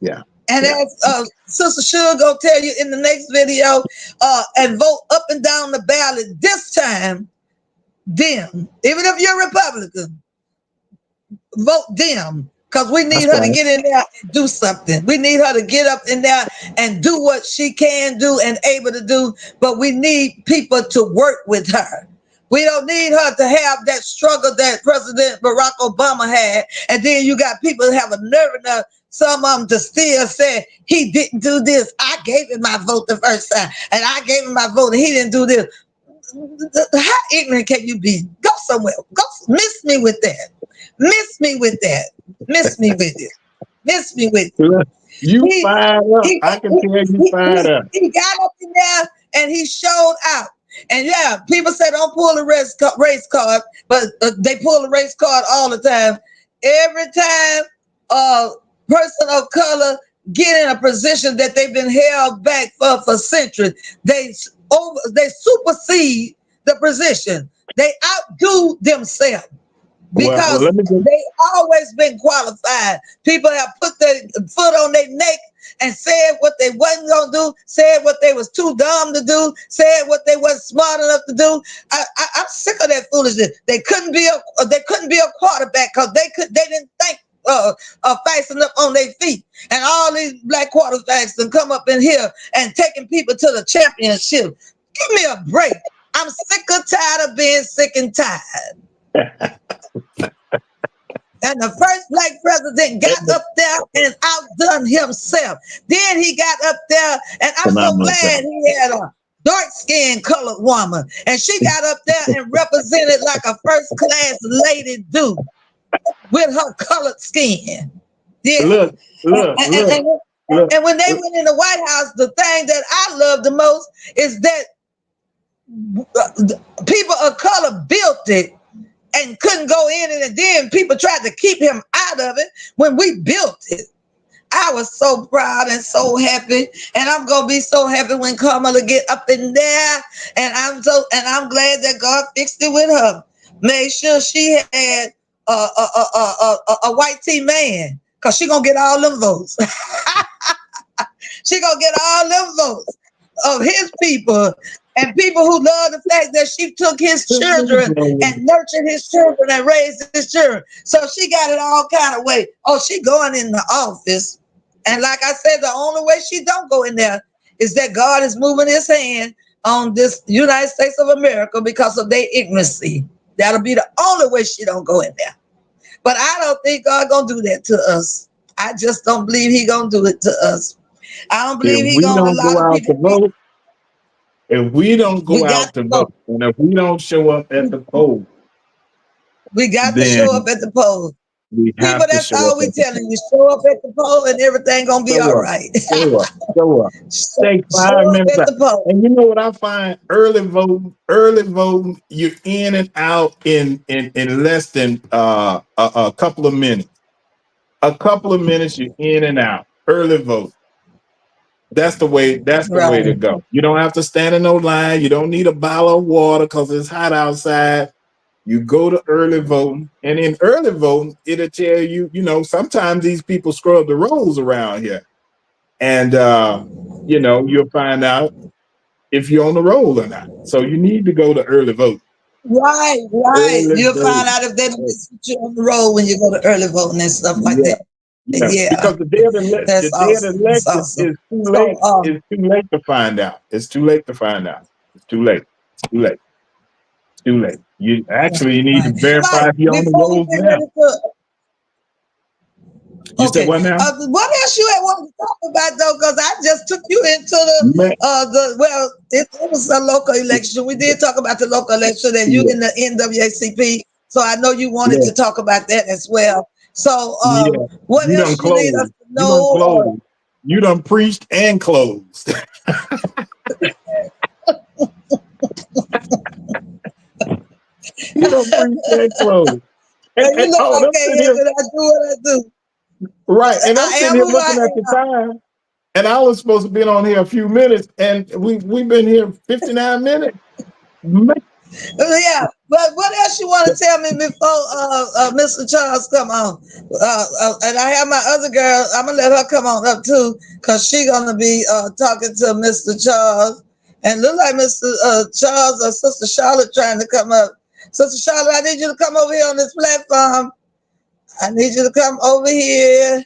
Yeah. And as Sister Sugar gonna tell you in the next video, and vote up and down the ballot this time, them. Even if you're Republican, vote them. Because we need her to get in there and do something. We need her to get up in there and do what she can do and able to do. But we need people to work with her. We don't need her to have that struggle that President Barack Obama had. And then you got people that have a nerve enough, some of them to still say, he didn't do this. I gave him my vote the first time. And I gave him my vote and he didn't do this. How ignorant can you be? Go somewhere. Go miss me with that. Miss me with that. Miss me with it. Miss me with it. You fired up. I can tell you fired up. He got up in there and he showed out. And yeah, people say don't pull the race card, but they pull the race card all the time. Every time a person of color get in a position that they've been held back for centuries, they supersede the position. They outdo themselves. Because they always been qualified. People have put their foot on their neck and said what they wasn't gonna do, said what they was too dumb to do, said what they wasn't smart enough to do. I'm sick of that foolishness. They couldn't be a quarterback because they didn't think fast enough on their feet. And all these black quarterbacks can come up in here and taking people to the championship. Give me a break. I'm sick or tired of being sick and tired. And the first black president got up there and outdone himself. Then he got up there, and I'm so glad he had a dark-skinned colored woman. And she got up there and represented like a first-class lady do with her colored skin. Yeah. Look. And when they went in the White House, the thing that I love the most is that people of color built it and couldn't go in it, and then people tried to keep him out of it when we built it. I was so proud and so happy, and I'm gonna be so happy when Kamala get up in there. And I'm glad that God fixed it with her. Made sure she had a white team man, cause she gonna get all them votes. She gonna get all them votes of his people. And people who love the fact that she took his children and nurtured his children and raised his children. So she got it all kind of way. Oh, she going in the office. And like I said, the only way she don't go in there is that God is moving his hand on this United States of America because of their ignorancy. That'll be the only way she don't go in there. But I don't think God gonna do that to us. I just don't believe he gonna do it to us. I don't believe he gonna allow people. If we don't go out to vote, and if we don't show up at the poll, we got to show up at the poll. People, that's all we telling you. Show up at the poll and everything gonna be all right. Show up. Take 5 minutes at the poll. And you know what I find? Early voting, you're in and out in less than a couple of minutes. A couple of minutes, you're in and out. Early vote. That's the way. That's the way to go. You don't have to stand in no line. You don't need a bottle of water because it's hot outside. You go to early voting, and in early voting, it'll tell you. You know, sometimes these people scrub the rolls around here, and you'll find out if you're on the roll or not. So you need to go to early vote. Right. You'll find out if they don't put you on the roll when you go to early voting and stuff like that. Yeah, because the day of the election is too late. It's too late to find out. It's too late to find out. It's too late. It's too late. It's too late. You need to verify if you're on the rolls now. You said what now? What else you want to talk about though? Because I just took you into it was a local election. We did talk about the local election and you in the NAACP. So I know you wanted to talk about that as well. So what you else you need us to know? You done preached and closed. You done preached and closed. And you look okay, I do what I do. Right. And I'm sitting here looking at the time. And I was supposed to be on here a few minutes, and we've been here 59 minutes. Yeah, But what else you want to tell me before Mr. Charles come on? And I have my other girl. I'm gonna let her come on up too, cause she gonna be talking to Mr. Charles. And look like Mr. Charles or Sister Charlotte trying to come up. Sister Charlotte, I need you to come over here on this platform. I need you to come over here.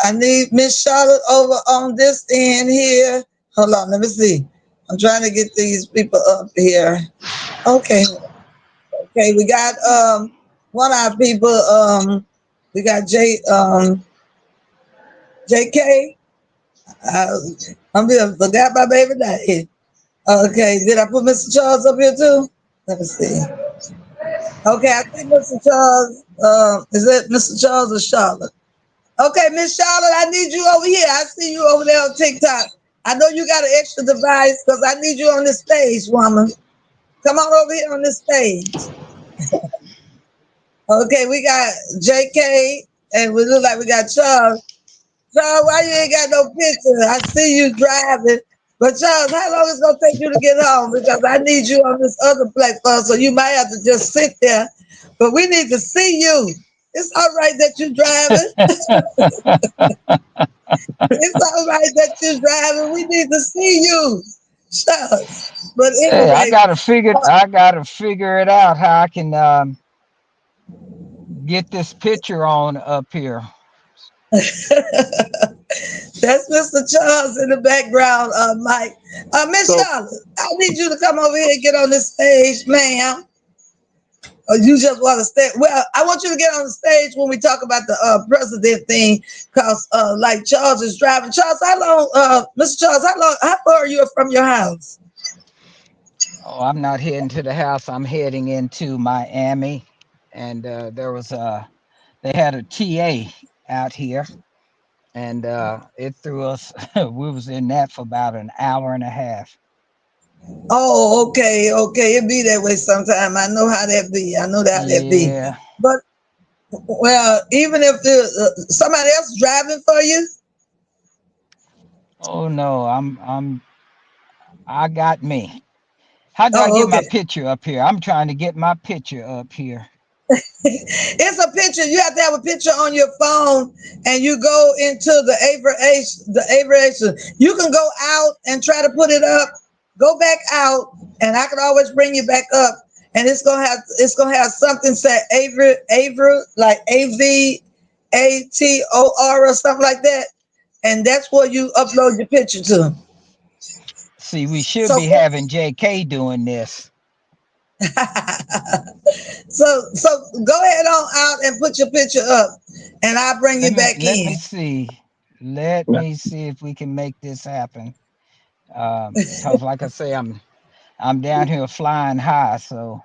I need Miss Charlotte over on this end here. Hold on, let me see. I'm trying to get these people up here. Okay. Okay, we got one of our people, we got JK. I'm being forgot my baby daddy. Okay, did I put Mr. Charles up here too? Let me see. Okay, I think Mr. Charles, is that Mr. Charles or Charlotte? Okay, Miss Charlotte, I need you over here. I see you over there on TikTok. I know you got an extra device because I need you on this stage, woman. Come on over here on this stage. Okay, we got JK and we look like we got Charles. Charles, why you ain't got no picture? I see you driving. But Charles, how long is it gonna take you to get home? Because I need you on this other platform, so you might have to just sit there. But we need to see you. It's all right that you're driving. It's all right that you're driving. We need to see you. Charles. But Hey, anyway, I gotta figure it out how I can get this picture on up here. that's Mr. Charles in the background, Mike. Miss So Charlotte, I need you to come over here and get on this stage, ma'am. Or you just want to stay? Well, I want you to get on the stage when we talk about the president thing, because like Charles is driving. Charles, how long, Mr. Charles, how far are you from your house? Oh, I'm not heading to the house. I'm heading into Miami, and they had a TA out here, and it threw us. We was in that for about an hour and a half. Oh, okay, okay. It be that way sometime. I know how that be. I know how that be. Yeah. But well, even if somebody else driving for you, Oh no, I got me. How do I oh, get my okay. picture up here? I'm trying to get my picture up here. It's a picture. You have to have a picture on your phone, and you go into the aviation. The aviation. You can go out and try to put it up. Go back out, and I can always bring you back up. And it's gonna have something say Avery like AVATOR or something like that, and that's where you upload your picture to. See, we should So be having JK doing this. so go ahead on out and put your picture up, and I'll bring you back Let in. me see. Let me see if we can make this happen. Cause like I say, I'm down here flying high. So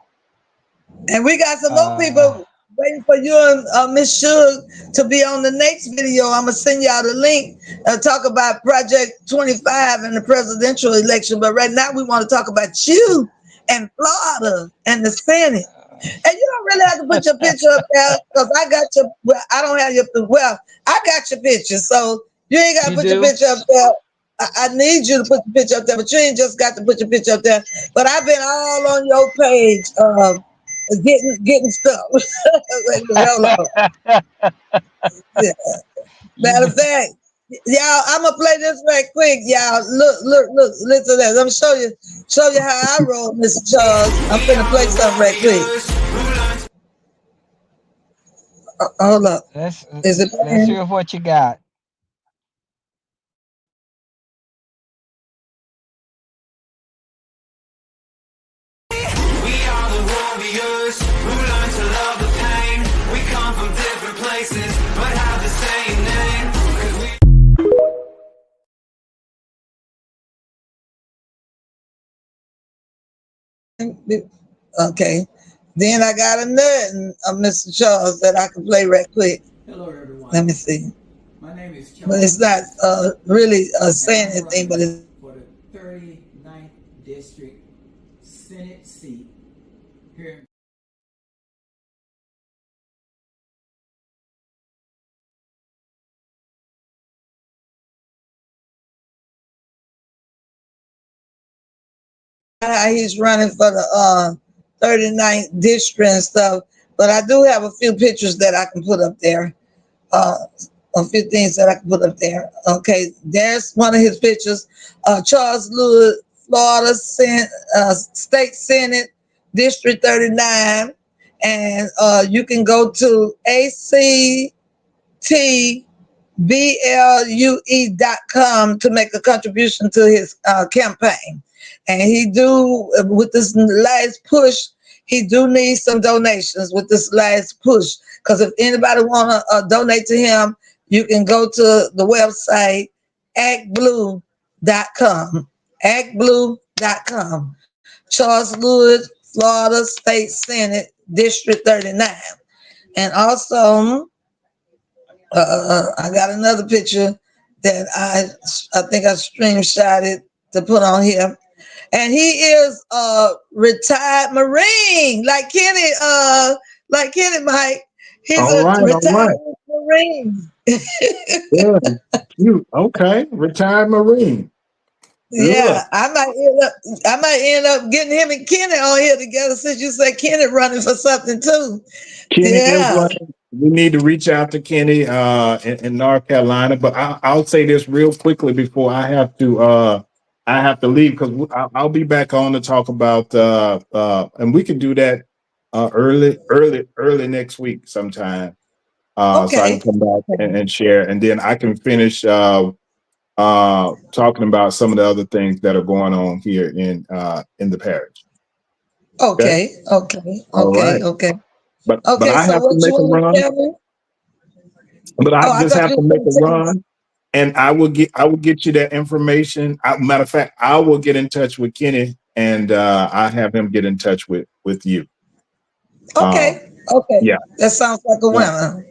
And we got some more uh, people waiting for you and Miss Suge to be on the next video. I'm gonna send y'all the link. Talk about Project 25 and the presidential election. But right now we want to talk about you and Florida and the Senate. And you don't really have to put your picture up there because I got your. Well, I don't have your. Well, I got your picture, so you ain't got to you put your do. picture up there. I need you to put your picture up there, but you ain't just got to put your picture up there. But I've been all on your page, getting stuff. Wait a minute, hold on. Yeah. You Matter do. of fact, y'all, I'm gonna play this right quick, y'all. Look, listen to this. I'm show you how I roll, Mr. Charles. I'm gonna play something right quick. Hold up. Let's Is it let's playing? hear what you got. We are the warriors who learn to love the pain. We come from different places, but have the same name. 'Cause we Okay. Then I got a nut, Mr. Charles, that I can play right quick. Hello, everyone. Let me see. My name is But it's Charles, not really and saying I'm anything, running but it's for the 39th District Senate seat here. how he's running for the 39th district and stuff. But I do have a few pictures that I can put up there. Uh, a few things that I can put up there. Okay, there's one of his pictures. Charles Lewis, Florida State Senate, District 39. And you can go to actblue.com to make a contribution to his campaign. And he do, with this last push, he do need some donations with this last push. Because if anybody want to donate to him, you can go to the website actblue.com. Actblue.com. Charles Lewis, Florida State Senate, District 39. And also, I got another picture that I think I screenshotted to put on here. And he is a retired Marine, like Kenny, Mike. He's All a right, all retired right. Marine. Yeah, cute. Okay, retired Marine. Good. Yeah, I might end up getting him and Kenny on here together since you said Kenny running for something too. Kenny is Yeah. running. We need to reach out to Kenny in North Carolina. But I'll say this real quickly before I have to leave because I'll be back on to talk about and we can do that early next week sometime. So I can Okay. come back and share, and then I can finish talking about some of the other things that are going on here in the parish. Okay. Okay. Okay. All right. Okay. But Okay. I So have to what you make a want to run. tell me? But I Oh, I just thought have you to were make going a to tell me. run, and I will get you that information. Matter of fact, I will get in touch with Kenny, and I have him get in touch with you. Um, Okay. Okay. yeah, That sounds like a yeah. winner.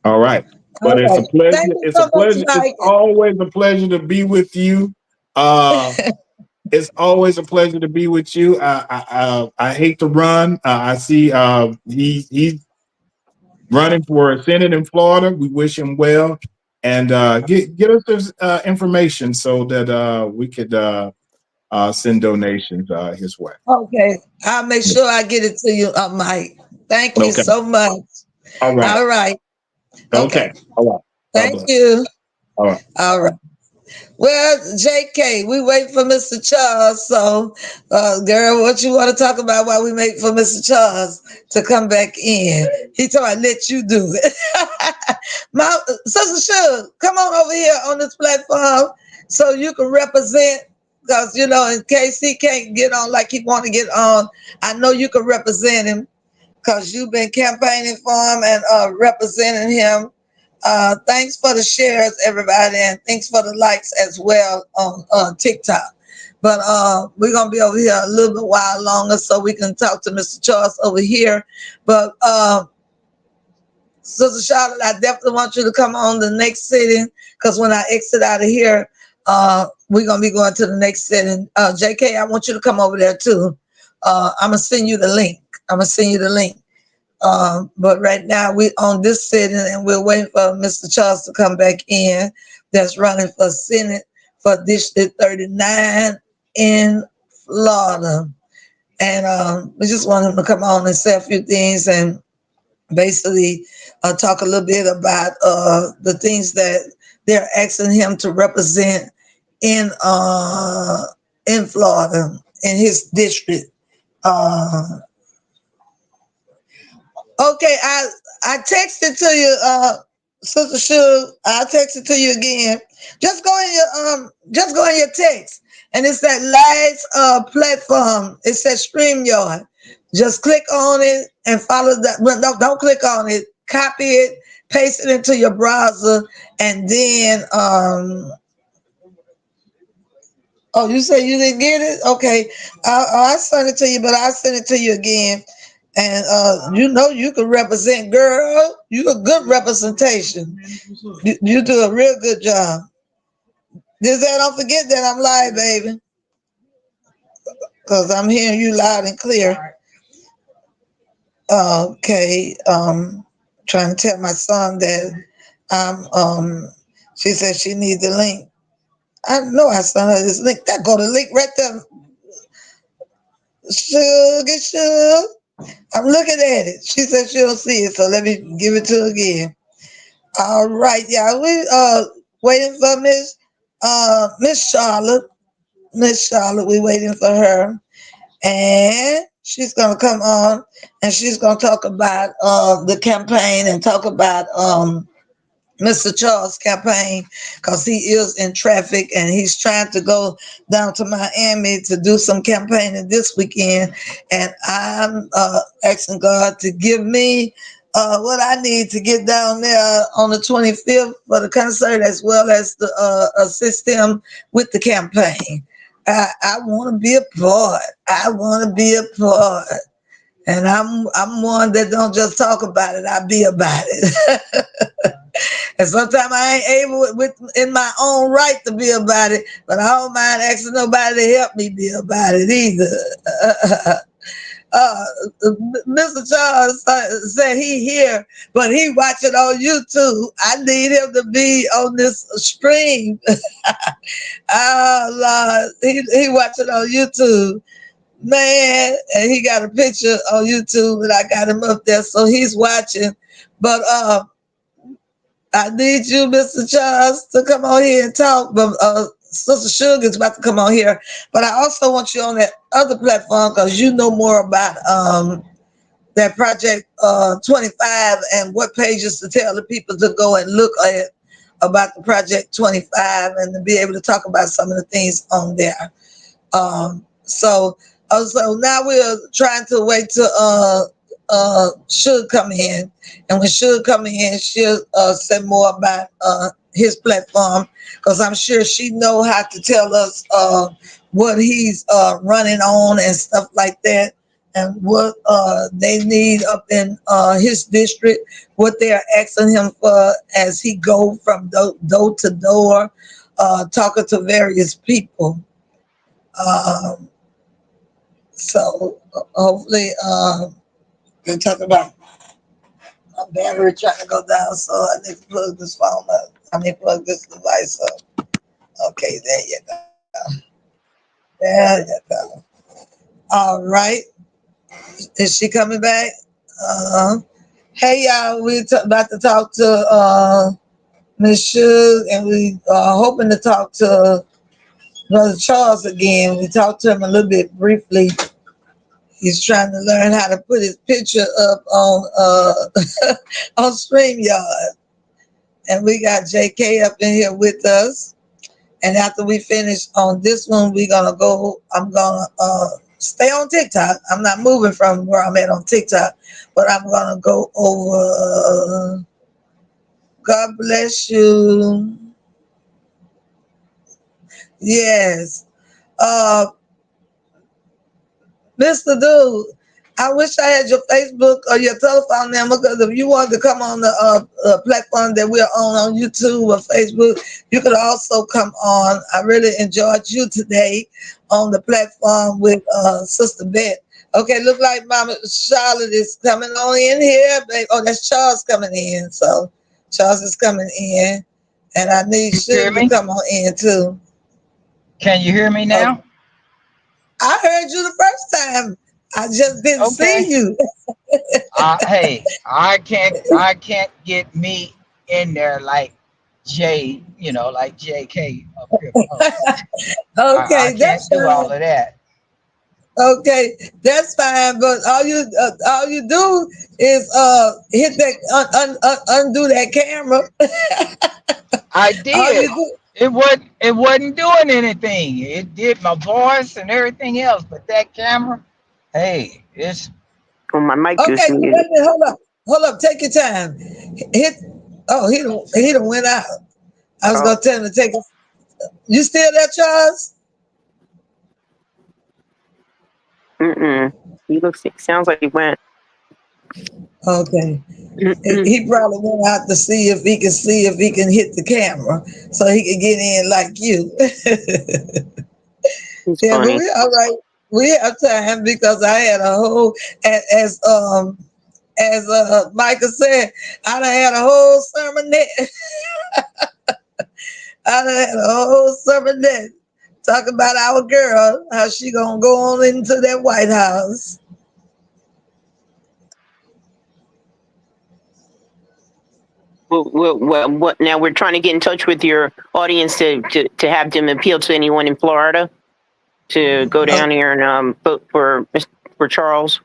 All right. But All it's a right. pleasure. Thank you It's a so much, pleasure. It's Mike. always a pleasure to be with you. Uh, it's always a pleasure to be with you. I hate to run. I see he's running for a Senate in Florida. We wish him well, and get us this information so that we could send donations his way. Okay. I'll make sure I get it to you, Mike. Thank you Okay. so much. All right. All right. Okay. Okay. All right. God Thank bless. you. All right. All right. Well, JK, we wait for Mr. Charles. So, girl, what you want to talk about while we wait for Mr. Charles to come back in? He told I let you do it. My Sister Suge, come on over here on this platform so you can represent. Because in case he can't get on like he want to get on, I know you can represent him because you've been campaigning for him and representing him. Thanks for the shares, everybody, and thanks for the likes as well on TikTok. But we're gonna be over here a little bit while longer so we can talk to Mr. Charles over here. But Sister Charlotte, I definitely want you to come on the next sitting because when I exit out of here, we're gonna be going to the next sitting. JK, I want you to come over there too. I'm gonna send you the link. But right now we on this sitting and we're waiting for Mr. Charles to come back in. That's running for Senate for District 39 in Florida. And we just want him to come on and say a few things and basically talk a little bit about the things that they're asking him to represent in Florida, in his district. Okay, I texted to you, Sister Suge. I'll text it to you again. Just go in your text, and it's that last platform. It says StreamYard. Just click on it and follow that. Well, no, don't click on it. Copy it, paste it into your browser, and then oh, you say you didn't get it? Okay, I sent it to you, but I'll send it to you again. And you can represent, girl. You a good representation. You do a real good job. Just don't forget that I'm live, baby, because I'm hearing you loud and clear. Okay. Trying to tell my son that she said she needs the link. I know I sent her this link. That go to link right there. Sugar. I'm looking at it. She said she don't see it, so let me give it to her again. All right, y'all. We waiting for Miss Charlotte. Miss Charlotte, we waiting for her. And she's gonna come on and she's gonna talk about the campaign and talk about Mr. Charles' campaign because he is in traffic and he's trying to go down to Miami to do some campaigning this weekend. And I'm asking God to give me what I need to get down there on the 25th for the concert as well as to assist him with the campaign. I want to be a part. I want to be a part. And I'm one that don't just talk about it, I be about it. And sometimes I ain't able with in my own right to be about it, but I don't mind asking nobody to help me be about it either. uh, Mr. Charles said he here, but he watching on YouTube. I need him to be on this stream. Oh Lord, he watching on YouTube. Man, and he got a picture on YouTube and I got him up there, so he's watching. But I need you, Mr. Charles, to come on here and talk. But Sister Sugar's about to come on here. But I also want you on that other platform because you know more about that Project 25 and what pages to tell the people to go and look at about the Project 25 and to be able to talk about some of the things on there. So now we're trying to wait till Suge come in, and when Suge come in, she'll say more about his platform because I'm sure she know how to tell us what he's running on and stuff like that, and what they need up in his district, what they're asking him for as he go from door to door, talking to various people. Um, so hopefully, we're talking about my battery trying to go down, so I need to plug this phone up. I mean, plug this device up. Okay, there you go. There you go. All right. Is she coming back? Uh, hey, y'all. We're about to talk to Miss Suge, and we are hoping to talk to Brother Charles again. We talked to him a little bit briefly. He's trying to learn how to put his picture up on on StreamYard. And we got JK up in here with us. And after we finish on this one, I'm gonna stay on TikTok. I'm not moving from where I'm at on TikTok, but I'm gonna go over God bless you. Yes. Uh Mr. Dude, I wish I had your Facebook or your telephone number because if you wanted to come on the platform that we're on YouTube or Facebook, you could also come on. I really enjoyed you today on the platform with Sister Bet. Okay, look like Mama Charlotte is coming on in here. Oh, that's Charles coming in. So Charles is coming in. And I need You hear Sugar to me? come on in too. Can you hear me Oh, now? I heard you the first time. I just didn't see Okay. you. Hey, I can't get me in there like J, like JK up here. No, I Okay, can't that's do all fine. of that. Okay, that's fine. But all you do is hit that undo that camera. I All you did. do. It wasn't doing anything. It did my voice and everything else, but that camera, hey, it's Oh, my mic Okay, just so muted. wait a minute. Hold up. Take your time. Hit. Oh, he don't went out. I was Oh, gonna tell him to take it. You still there, Charles? mm-mm. He looks. It sounds like he went. Okay. Mm-mm. He probably went out to see if he can hit the camera so he can get in like you. He's Yeah, but funny. we all right. We have time because I had a whole as Micah said, I done had a whole sermonette. I done had a whole sermonette Talk about our girl, how she gonna go on into that White House. What? Now we're trying to get in touch with your audience to have them appeal to anyone in Florida to go Oh, down here and vote for Charles.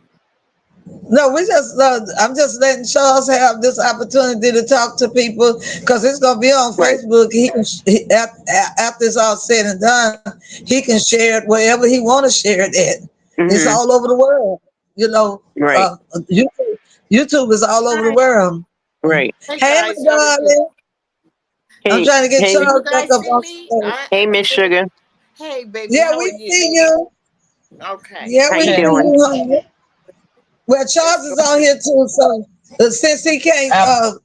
no, we just I'm just letting Charles have this opportunity to talk to people because it's gonna be on Right. Facebook. After it's all said and done, he can share it wherever he want to share it at. It's Mm-hmm. all over the world. You know, Right. YouTube is all over the Hi. world. Right. Hey Hey, guys, my how are you? darling, I'm Hey. trying to get Hey. Can you Charles back guys up see on me? stage. Hey, Miss Sugar. Hey baby, Yeah, how are we you? see you. Okay. Yeah, How we you see doing? you, honey. Well, Just Charles go. is on here too, so since he can't, Um,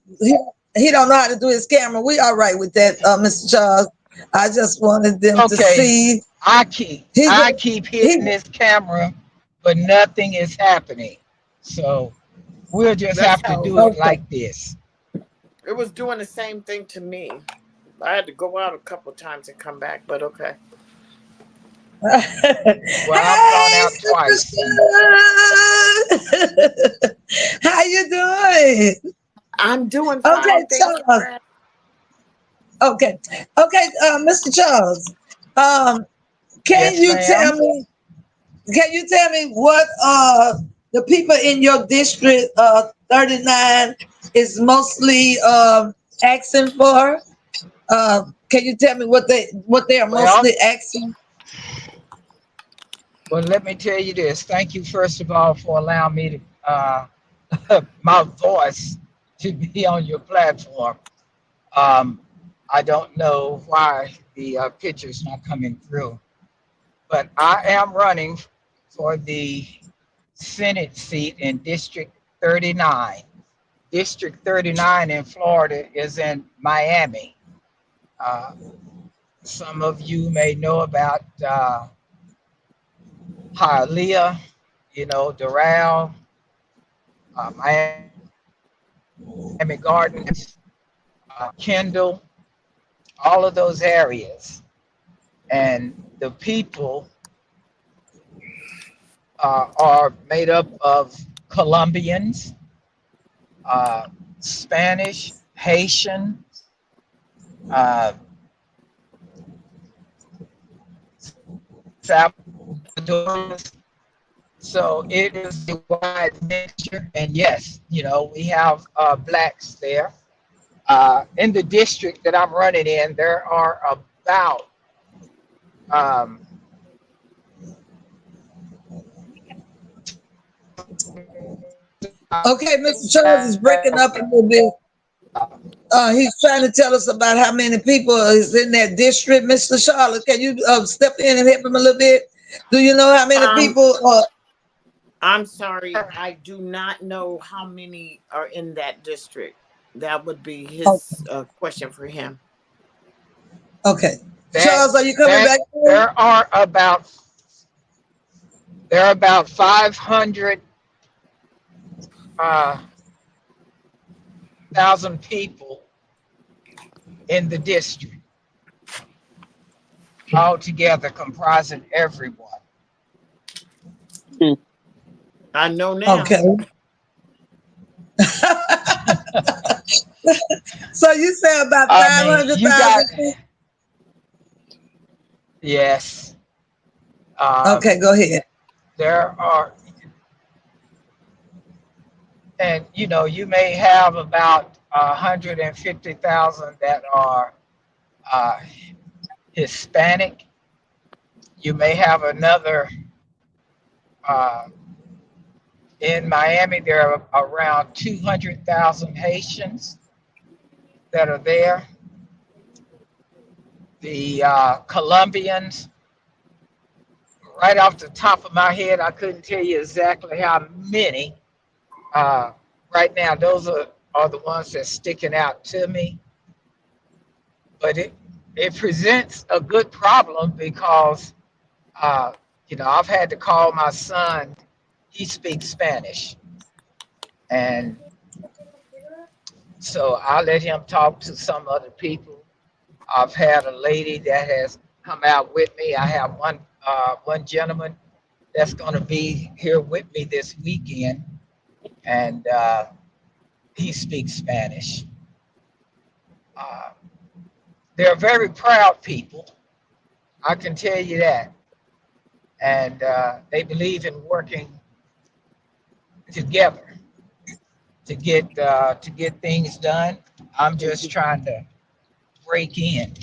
he don't know how to do his camera. We all right with that, Mr. Charles. I just wanted them to okay, see. I keep He I just, keep he, hitting this camera, but nothing is happening. So we'll just That's have to how do it okay. like this. it was doing the same thing to me. I had to go out a couple times and come back, but okay. Well, I've gone Hey, out Sister twice. Sun. How you doing? I'm doing Okay, fine. Thank you for Charles. asking. Okay, okay, Mr. Charles. Um, can Yes, you tell ma'am. me? Can you tell me what the people in your district 39 is mostly asking for? Can you tell me what they are Well, mostly asking? well, let me tell you this. Thank you, first of all, for allowing me to my voice to be on your platform. Um, I don't know why the picture's not coming through, but I am running for the Senate seat in District 39. District 39 in Florida is in Miami. Uh, some of you may know about Hialeah, Doral, Miami Gardens, Kendall, all of those areas. And the people are made up of Colombians, Spanish, Haitian, uh, Salvadorians. So it is a wide mixture. And yes, we have blacks there. In the district that I'm running in, there are about um, Okay, Mr. Charles is breaking up a little bit. He's trying to tell us about how many people is in that district. Mr. Charlotte, can you step in and help him a little bit? Do you know how many Um, people? I'm sorry, I do not know how many are in that district. That would be Okay, his question for him. okay. that Charles, are you coming that back in? there are about 500 uh, thousand people in the district altogether, comprising everyone. Hmm. I know now. Okay. So you say about I mean, you got 500,000? yes. Okay, go ahead. There are, and you may have about 150,000 that are uh, Hispanic. You may have another uh, in Miami. There are around 200,000 Haitians that are there. The Colombians, right off the top of my head, I couldn't tell you exactly how many. Uh, right now, those are the ones that's sticking out to me. But it presents a good problem because uh, I've had to call my son. He speaks Spanish, and so I let him talk to some other people. I've had a lady that has come out with me. I have one gentleman that's going to be here with me this weekend, and he speaks Spanish. Uh, they're very proud people, I can tell you that, and they believe in working together to get things done. I'm just trying to break in.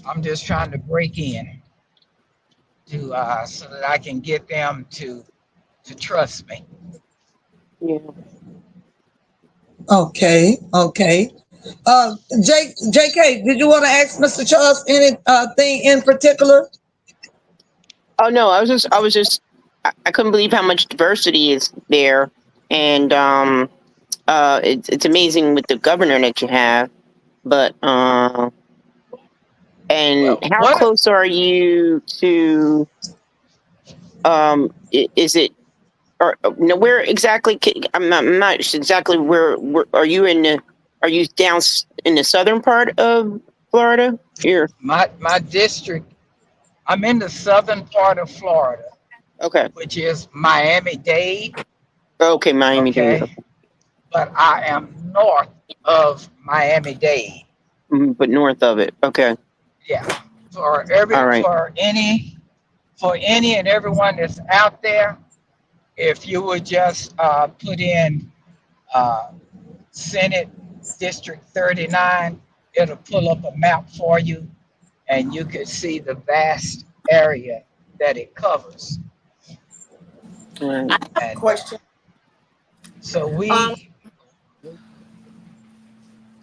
I'm just trying to break in to so that I can get them to trust me. Yeah. Okay, okay. JK, did you want to ask Mr. Charles anything thing in particular? Oh no, I couldn't believe how much diversity is there, and it's amazing with the governor that you have. But and Well, how close are you to is it or no, where exactly I'm not sure exactly where are you in the are you down in the southern part of Florida here? my district, I'm in the southern part of Florida, Okay. which is Miami-Dade. Okay, Miami-Dade. Okay, but I am north of Miami-Dade. But north of it. Okay. Yeah, All right. for any and everyone that's out there, if you would just put in uh, Senate District 39, it'll pull up a map for you, and you can see the vast area that it covers. Right. I have a And question. so Um, we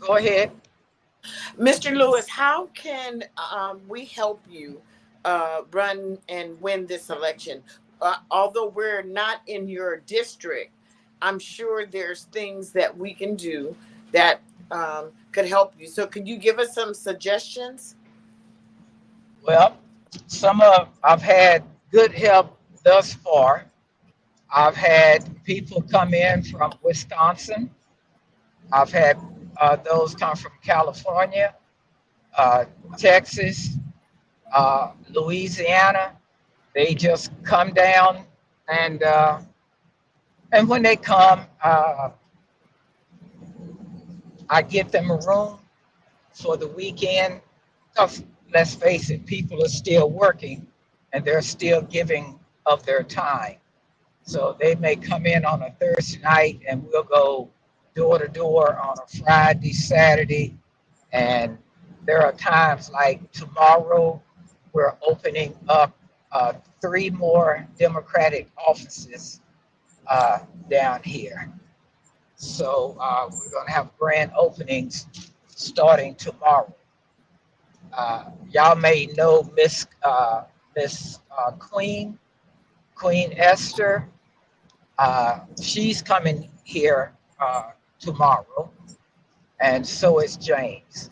go ahead. Mr. Lewis, how can we help you run and win this election? Although we're not in your district, I'm sure there's things that we can do that could help you. So, could you give us some suggestions? Well, I've had good help thus far. I've had people come in from Wisconsin. I've had those come from California, uh, Texas, Louisiana. They just come down, and when they come, I get them a room for the weekend. Because let's face it, people are still working, and they're still giving of their time. So they may come in on a Thursday night, and we'll go door to door on a Friday, Saturday, and there are times like tomorrow, we're opening up three more Democratic offices down here. So we're going to have grand openings starting tomorrow. Y'all may know Miss Queen Esther. She's coming here tomorrow, and so is James.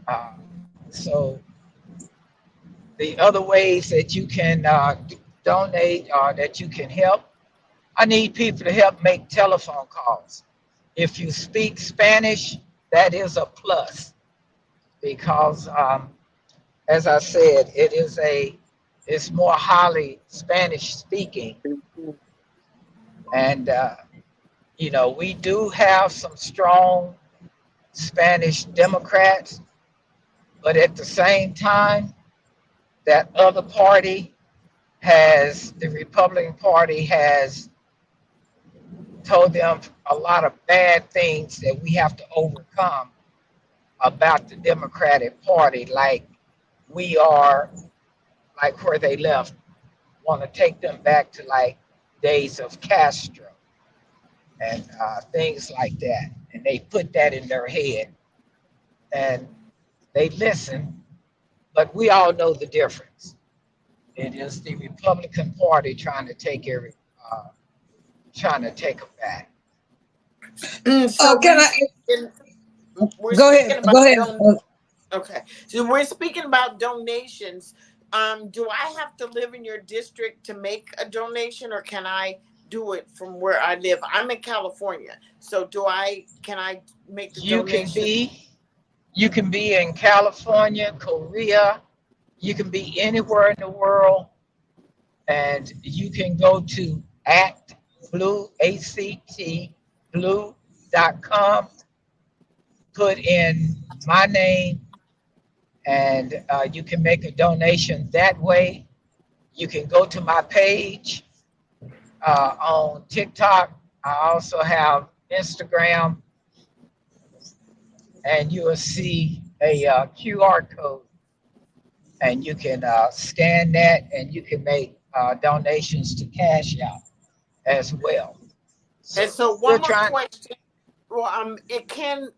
Uh, so the other ways that you can donate or that you can help, I need people to help make telephone calls. If you speak Spanish, that is a plus because, as I said, it's more highly Spanish speaking, and we do have some strong Spanish Democrats, but at the same time, that other party the Republican Party has told them a lot of bad things that we have to overcome about the Democratic Party, like we are, like where they left, want to take them back to like days of Castro and things like that. And they put that in their head and they listen, but we all know the difference. It is the Republican Party trying to take them back. So Can I we're go ahead? speaking about Go ahead. okay. So we're speaking about donations. Do I have to live in your district to make a donation, or can I do it from where I live? I'm in California, so can I make the You can donation? You can be in California, Korea, you can be anywhere in the world, and you can go to act blue, ACT blue.com, put in my name, and you can make a donation that way. You can go to my page on TikTok. I also have Instagram, and you will see a QR code, and you can scan that, and you can make donations to Cash App as well. And So so we're one more trying. question. Well, it can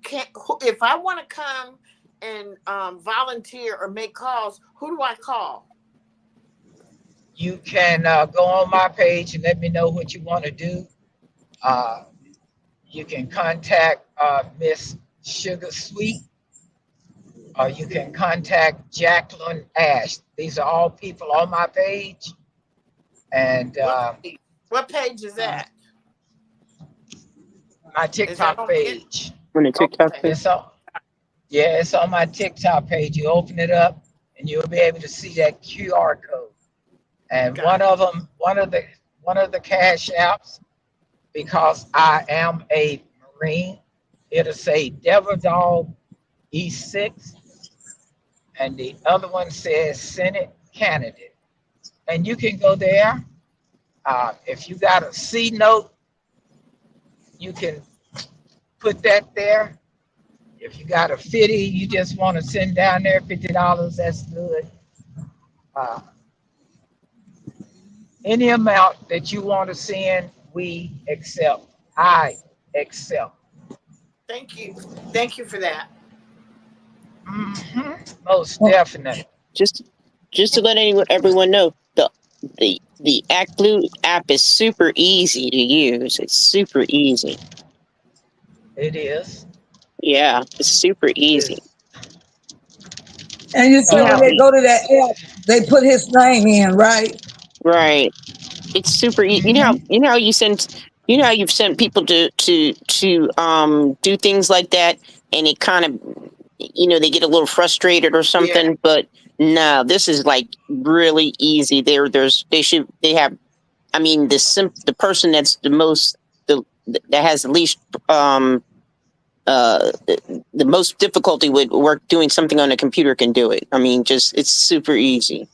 if I want to come and volunteer or make calls, who do I call? You can go on my page and let me know what you want to do. Uh, you can contact Miss Sugar Sweet, or you can contact Jacqueline Ash. These are all people on my page, and What page is that? my Is that TikTok on it? page. On the TikTok Okay. page. It's on, yeah, it's on my TikTok page. You open it up, and you'll be able to see that QR code. And Got one of the cash apps, because I am a Marine, it'll say Devil Dog E6, and the other one says Senate candidate. And you can go there. If you got a C note, you can put that there. If you got a 50, you just want to send down there $50, that's good. Uh, any amount that you want to send, we accept. I accept. Thank you. Thank you for that. Most definitely. Just to let everyone know, the Act Blue app is super easy to use. It's super easy. It is. Yeah, it's super It easy. is. And you said You when have they go to that app, they put his name in, right? right. It's super easy. You know how you've sent people to do things like that, and it kind of they get a little frustrated or Yeah. something. But no, this is like really easy. They have. I mean, the person that's that has the least uh the most difficulty with work doing something on a computer can do it. I mean, just it's super easy.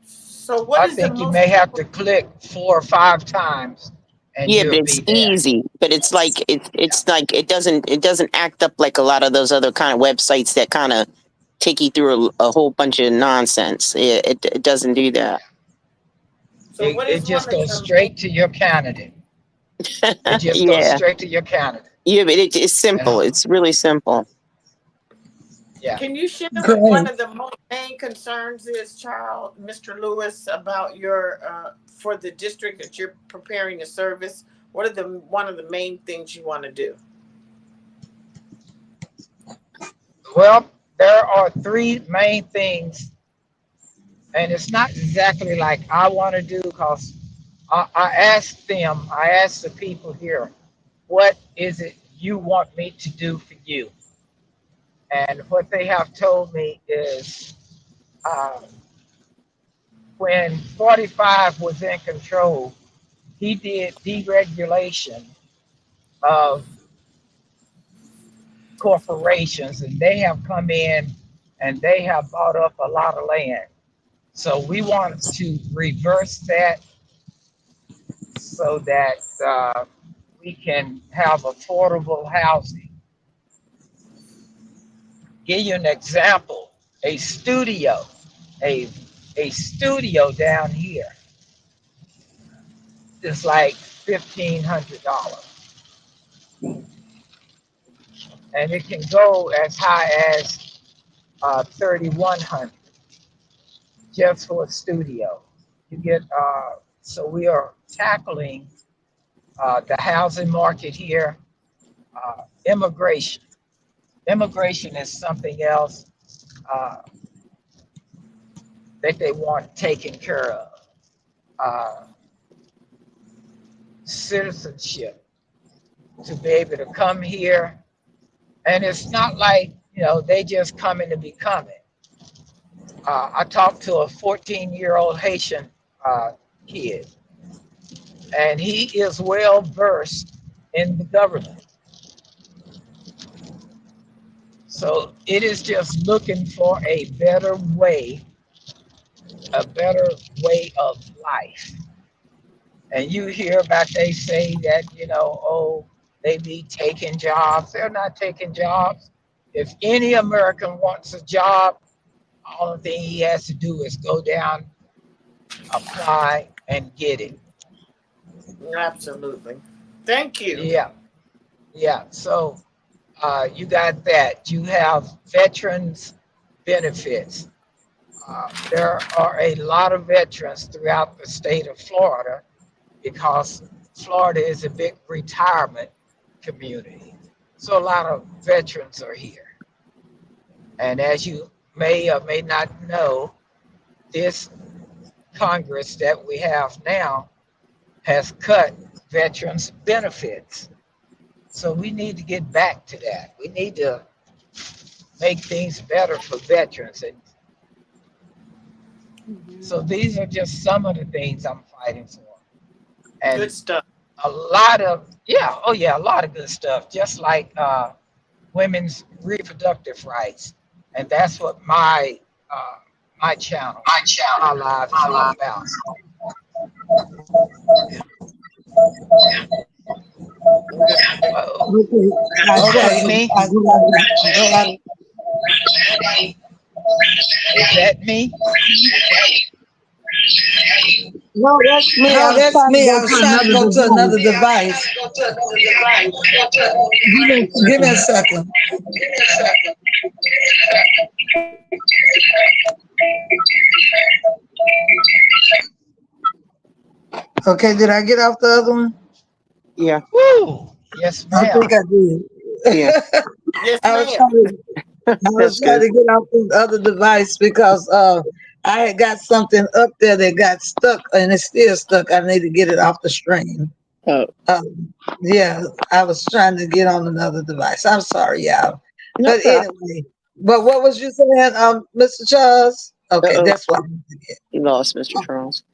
So what I is the think you most may have to click 4 or 5 times and Yeah, but you'll it's be there. easy. But it's like Yeah. it's like it doesn't act up like a lot of those other kind of websites that kind of take you through a whole bunch of nonsense. It doesn't do that. so what It is one just of goes the main straight to your candidate. It just goes Yeah, straight to your candidate. yeah, but it's You simple. know? It's really simple. Yeah. can you share what one Great. of the main concerns is, child, Mr. Lewis, about your for the district that you're preparing to service? What are the one of the main things you want to do? Well, there are three main things, and it's not exactly like I want to do, because I asked the people here, what is it you want me to do for you? And what they have told me is, uh, when 45 was in control, he did deregulation of corporations, and they have come in and they have bought up a lot of land. So we want to reverse that so that we can have affordable housing. Give you an example: a studio, a a studio down here is like $1,500, and it can go as high as 3,100 just for a studio. You get so we are tackling the housing market here. Immigration. Immigration is something else uh, that they want taken care of. Uh, Citizenship, to be able to come here, and it's not like they just coming to be coming. I talked to a 14-year-old Haitian kid, and he is well versed in the government. So it is just looking for a better way of life. And you hear about they say that, oh, they be taking jobs. They're not taking jobs. If any American wants a job, only thing he has to do is go down, apply, and get it. Absolutely. Thank you. Yeah, yeah. So you got that. You have veterans benefits. There are a lot of veterans throughout the state of Florida because Florida is a big retirement community. So a lot of veterans are here. And as you may or may not know, this Congress that we have now has cut veterans benefits. So we need to get back to that. We need to make things better for veterans. And so these are just some of the things I'm fighting for. And Good stuff. a lot of, yeah, oh yeah, a lot of good stuff, just like women's reproductive rights. And that's what my channel, my live is all about. Oh, Okay, is that me? Is that me? No, that's me. I was trying to go to another device. Give me a second. Okay, did I get off the other one? Yeah. Woo! Yes, I ma'am. think I did. Yeah. Yes, I was ma'am. trying to, I was That's trying good. to get off the other device because I had got something up there that got stuck and it's still stuck. I need to get it off the stream. Oh, Yeah, I was trying to get on another device. I'm sorry, y'all. no But problem. anyway, but what was you saying, Mr. Charles? Okay, Uh-oh. that's what I need to get. You lost Mr. Charles.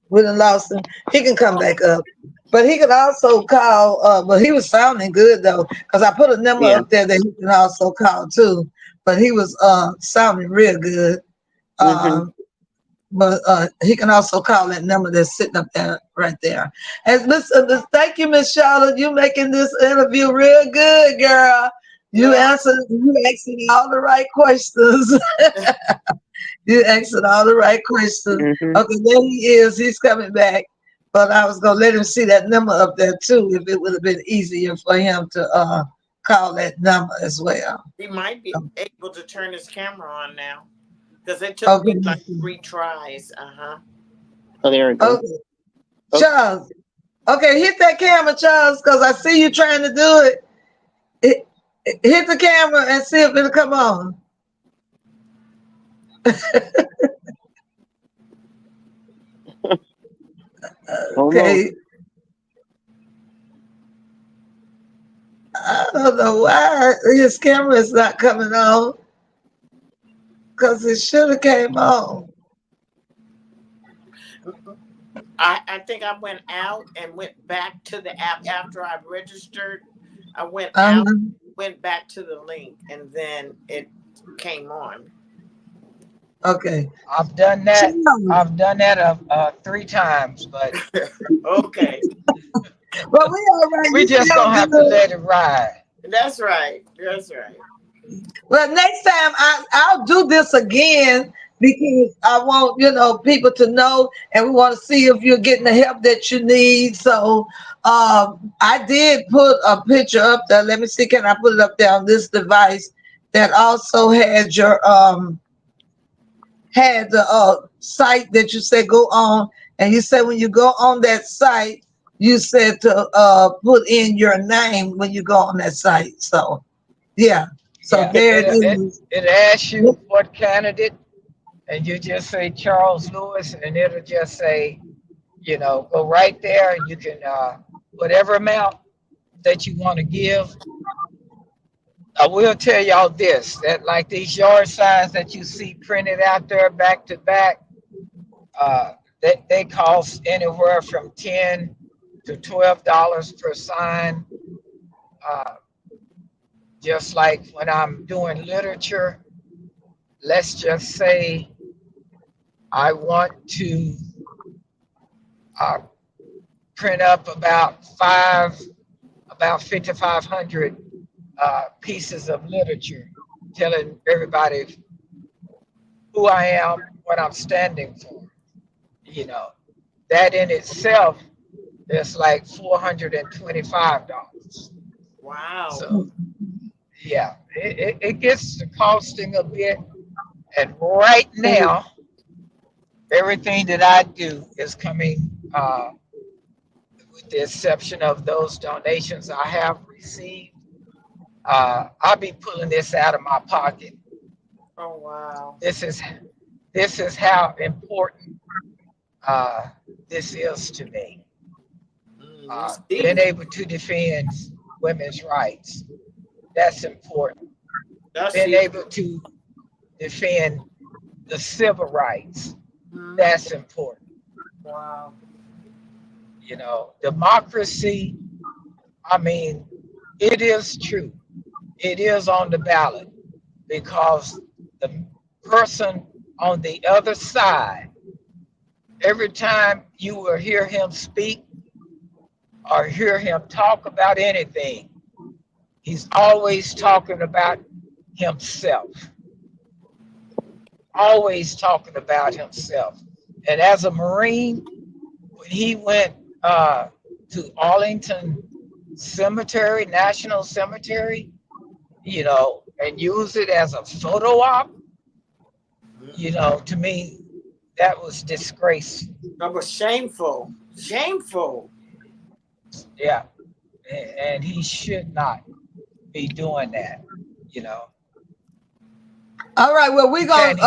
We done lost him. He can come back up. But he could also call, but he was sounding good though, because I put a number Yeah. up there that he can also call too. But he was sounding real good. Mm-hmm. But he can also call that number that's sitting up there right there. And listen, thank you, Miss Charlotte. You making this interview real good, girl. You Yeah. asking all the right questions. You answered all the right questions. Mm-hmm. Okay, there he is. He's coming back. But I was gonna let him see that number up there too, if it would have been easier for him to call that number as well. He might be able to turn his camera on now because it took me like Okay. 3 tries. Uh-huh. Oh, there we go. Okay. Oh. Charles. Okay, hit that camera, Charles, because I see you trying to do it. Hit the camera and see if it'll come on. Almost. Okay. I don't know why his camera is not coming on because it should have came on. I think I went out and went back to the app after I registered. I went Um, out, went back to the link, and then it came on. okay. I've done that. Charles. I've done that 3 times, but Okay. But we all right. we You just still gonna have to good. let it ride. That's right. That's right. Well, next time I'll do this again because I want people to know, and we want to see if you're getting the help that you need. So I did put a picture up there. Let me see, can I put it up there on this device that also had your had the site that you said go on, and you said when you go on that site, you said to put in your name when you go on that site. So yeah. So Yeah, there it is. it asks you what candidate, and you just say Charles Lewis, and it'll just say, go right there, and you can whatever amount that you want to give, I will tell y'all this, that like these yard signs that you see printed out there back to back, they cost anywhere from $10 to $12 per sign. Uh, just like when I'm doing literature, let's just say I want to uh, print up about 5,500 pieces of literature telling everybody who I am, what I'm standing for. You know, that in itself is like $425. Wow. So yeah, it gets to costing a bit. And right now, everything that I do is coming, with the exception of those donations I have received. I'll be pulling this out of my pocket. Oh wow. This is how important uh, this is to me. Being Steve, able to defend women's rights, that's important. that's Being huge. able to defend the civil rights, Mhm. that's important. Wow. You know, democracy, I mean, it is true. It is on the ballot because the person on the other side, every time you will hear him speak or hear him talk about anything, he's always talking about himself, always talking about himself. And as a Marine, when he went to Arlington Cemetery, National Cemetery, you know, and used it as a photo op, you know, to me, that was disgraceful. That was shameful. Shameful. Yeah. And he should not be doing that, you know. All right, well, You can't.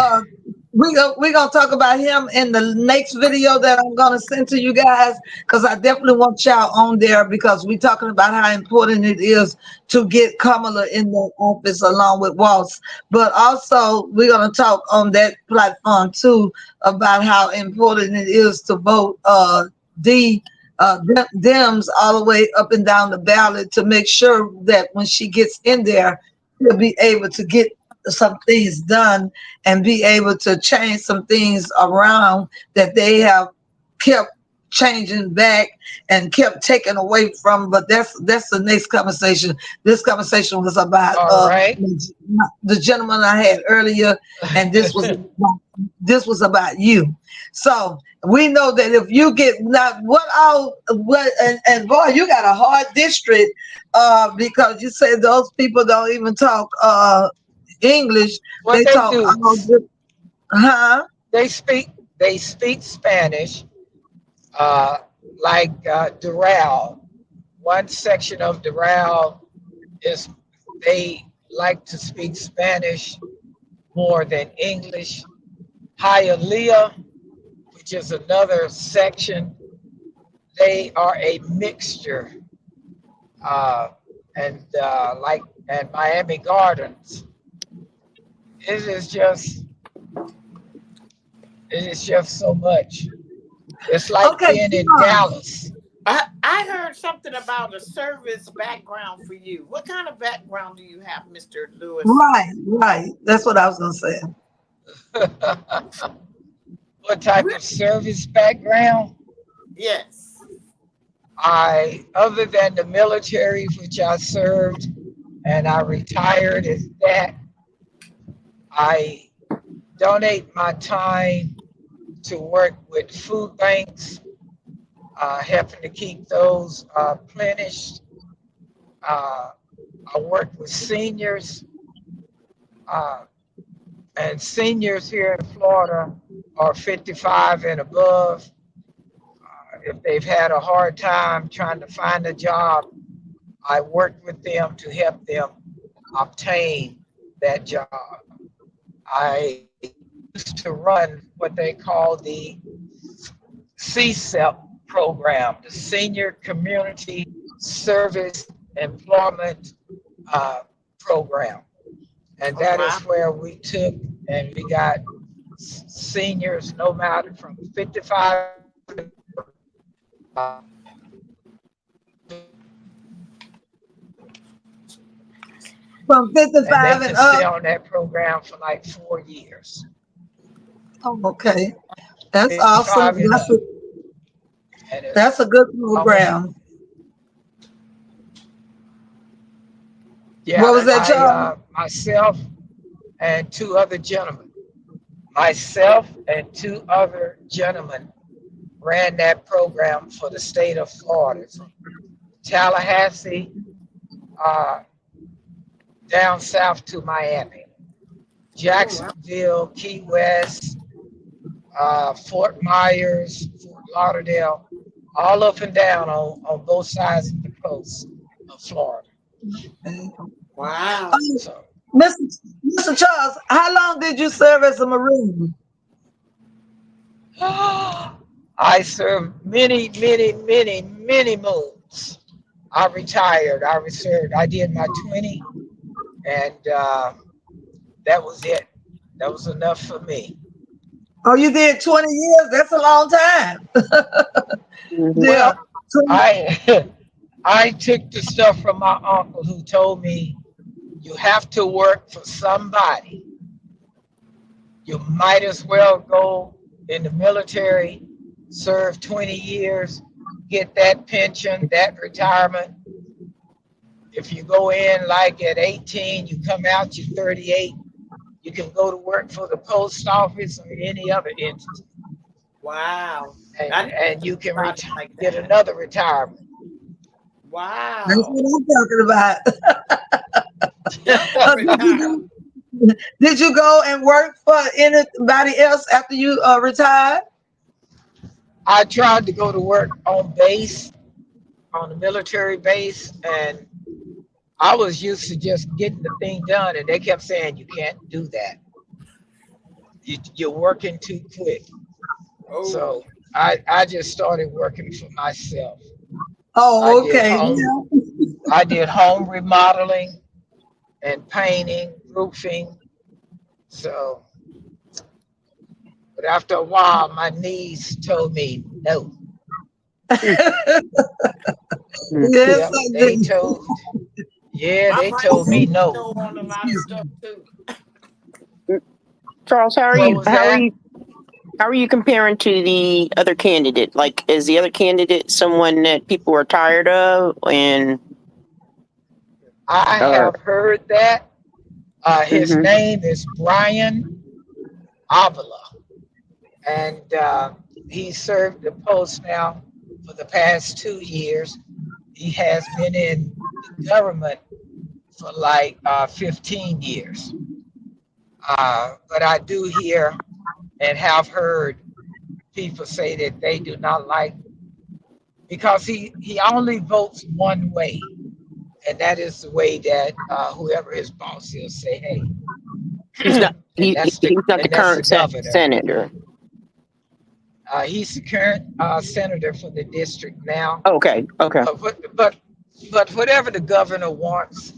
we gonna talk about him in the next video that I'm gonna send to you guys, because I definitely want y'all on there, because we talking about how important it is to get Kamala in the office along with Waltz. But also we're gonna talk on that platform too about how important it is to vote D Dems all the way up and down the ballot, to make sure that when she gets in there, she'll be able to get some things done and be able to change some things around that they have kept changing back and kept taking away from. But that's the next conversation. This conversation was about All right. the gentleman I had earlier, and this was about you. So we know that if you get not what and boy, you got a hard district, because you say those people don't even talk English. What They they talk do, huh? they speak Spanish, uh, like Doral. One section of Doral is they like to speak Spanish more than English. Hialeah, which is another section, they are a mixture, uh, and Miami Gardens. It is just it is just so much. It's like Okay, being in Sean. Dallas. I heard something about a service background for you. What kind of background do you have, Mr. Lewis? Right. That's what I was gonna say. What type of service background? Yes. Other than the military, which I served and I retired as that, I donate my time to work with food banks, helping to keep those replenished. Uh, I work with seniors, uh, and seniors here in Florida are 55 and above. If they've had a hard time trying to find a job, I work with them to help them obtain that job. I used to run what they call the CSEP program, the Senior Community Service Employment uh, program. And Oh, that wow. is where we took and we got seniors, no matter from 55 uh, From and they 55 and could stay up. on that program for like 4 years. Oh, okay. That's awesome. 55 and up. And That's a good almost, program. yeah, What was and that, Charles? myself and two other gentlemen, myself and two other gentlemen ran that program for the state of Florida, from Tallahassee uh, down south to Miami, Oh, wow. Jacksonville, Key West, Fort Myers, Fort Lauderdale, all up and down on both sides of the coast of Florida. Wow. So Mr. Charles, how long did you serve as a Marine? I served many, many, many, many moons. I retired. I reserved. I did my 20, and that was it. That was enough for me. Oh, you did 20 years? That's a long time. Hmm. Yeah. Well, I I took the stuff from my uncle who told me you have to work for somebody. You might as well go in the military, serve 20 years, get that pension, that retirement. If you go in like at 18, you come out, you're 38, you can go to work for the post office or any other entity. Wow. And, I didn't and think you can about it like get that. another retirement. That's Wow. what I'm talking about. Double retirement. Did you go and work for anybody else after you retired? I tried to go to work on base, on the military base, and I was used to just getting the thing done, and they kept saying, you can't do that. You're working too quick. Oh, So I just started working for myself. I Oh, did okay. home Yeah. I did home remodeling and painting, roofing. So, but after a while, my knees told me no. Yes, Yep, I do. my they body told told me me no. no on a lot of stuff too. Charles, What was that? how are you comparing to the other candidate? Like, is the other candidate someone that people are tired of? And I or have heard that. His hmm name is Brian Avila, and he served the post now for the past 2 years. He has been in the government for like 15 years. But I do hear and have heard people say that they do not like, because he only votes one way, and that is the way that whoever his boss is say, hey, he's not he's not the and that's the current governor. senator. He's the current senator for the district now. Okay, okay. But whatever the governor wants,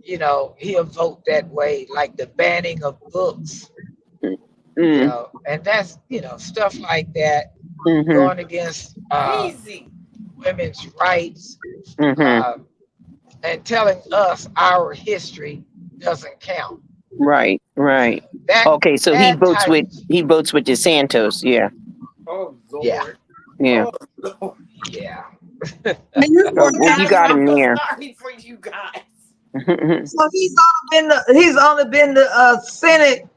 he'll vote that way, like the banning of books, Mm, and that's, stuff like that, mm-hmm, going against Crazy. women's rights, mm-hmm. uh, and telling us our history doesn't count. Right, right. That Okay, so that type of, he votes with DeSantis. Yeah, Oh yeah, Lord. yeah. Oh Lord. yeah. And you Oh, know, well, you guys, got I'm him so there. sorry for you guys. so he's only been the Senate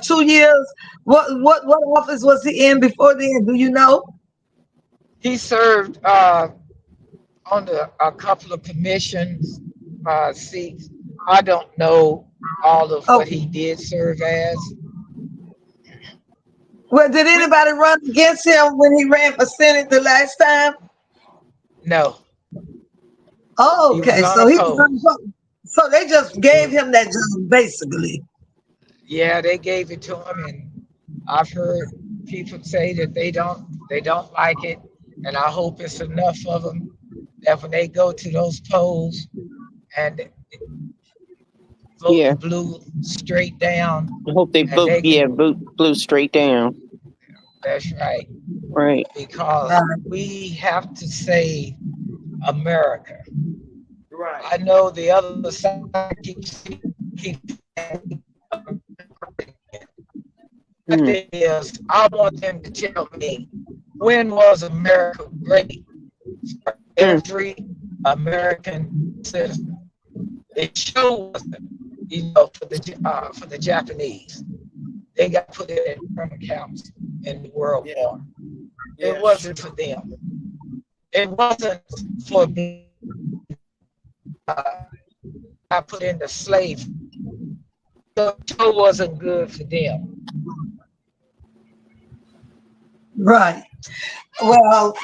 2 years. What office was he in before then? Do you know? He served on a couple of commissions seats. I don't know all of what Okay. he did serve as. Well, did anybody run against him when he ran for Senate the last time? No, Oh, he was okay. So he was unopposed. unopposed. So they just gave him that job, basically. Yeah, they gave it to him, and I've heard people say that they don't like it, and I hope it's enough of them that when they go to those polls and Yeah. voting blue straight down, I hope they and vote. they Yeah, can. vote blue straight down. That's right, Right. because Right. we have to save America. Right. I know the other side keeps my Hmm. thing is, I want them to tell me, when was America great for Hmm. every American citizen? It sure wasn't, for the Japanese. They got put in internal camps in the World Yeah. War. It Yeah. Sure. wasn't for them. It wasn't for uh, I put into slavery. So it sure wasn't good for them. Right. Well,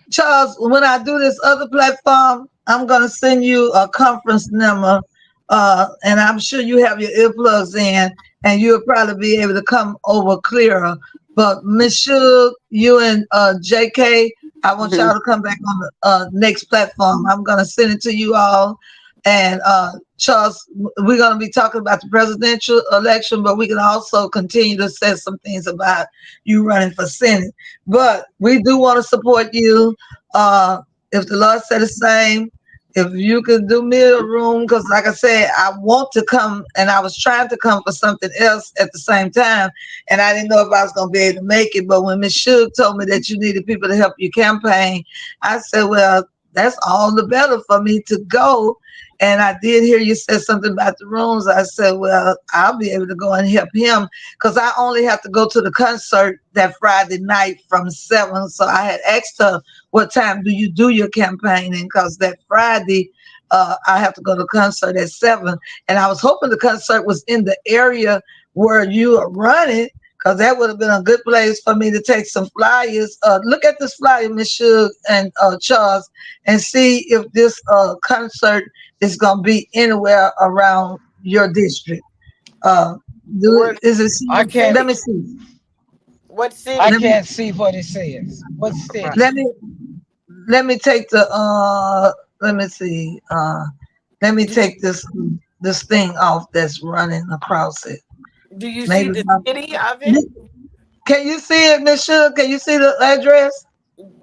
Charles, when I do this other platform, I'm gonna send you a conference number, and I'm sure you have your earplugs in, and you'll probably be able to come over clearer. But Miss Shug, you and JK, I want Hmm. y'all to come back on the next platform. I'm gonna send it to you all, and Charles, we're gonna be talking about the presidential election, but we can also continue to say some things about you running for Senate. But we do want to support you. If the Lord said the same, if you could do me a room, because like I said, I want to come, and I was trying to come for something else at the same time, and I didn't know if I was going to be able to make it. But when Miss Shug told me that you needed people to help you campaign, I said, well, that's all the better for me to go. And I did hear you say something about the rooms. I said, well, I'll be able to go and help him, because I only have to go to the concert that Friday night from 7. So I had asked her, what time do you do your campaigning? Because that Friday, I have to go to the concert at 7. And I was hoping the concert was in the area where you are running, because that would have been a good place for me to take some flyers. Look at this flyer, Miss Shug and Charles, and see if this concert is going to be anywhere around your district. Uh, Where? is it? I What can't Let me city? see. What I Let city? me can't see what it says. What Right. city? let me let me take the let me see. Let me Do you take this thing off that's running across it. do you see Maybe the city of it? can you see it, Miss Sugar? Can you see the address?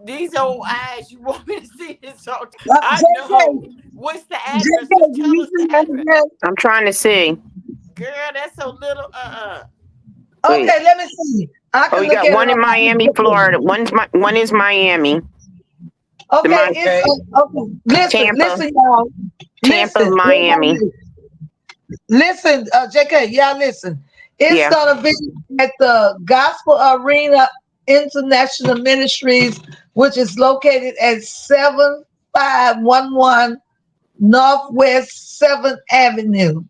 These old eyes, you want me to see this? I know. JK, What's the address? JK, Just can tell you us see the the address. address? I'm trying to see. Girl, that's so little. Wait. Okay, let me see. I Oh, can you look got at it one in on Miami, my. Florida. One is Miami. The Okay, my it's Okay. okay. Listen, Tampa, listen, y'all. Tampa, Listen, Miami. everybody listen, JK, yeah, listen. It's Yeah. gonna be at the Gospel Arena International Ministries, which is located at 7511 Northwest 7th Avenue.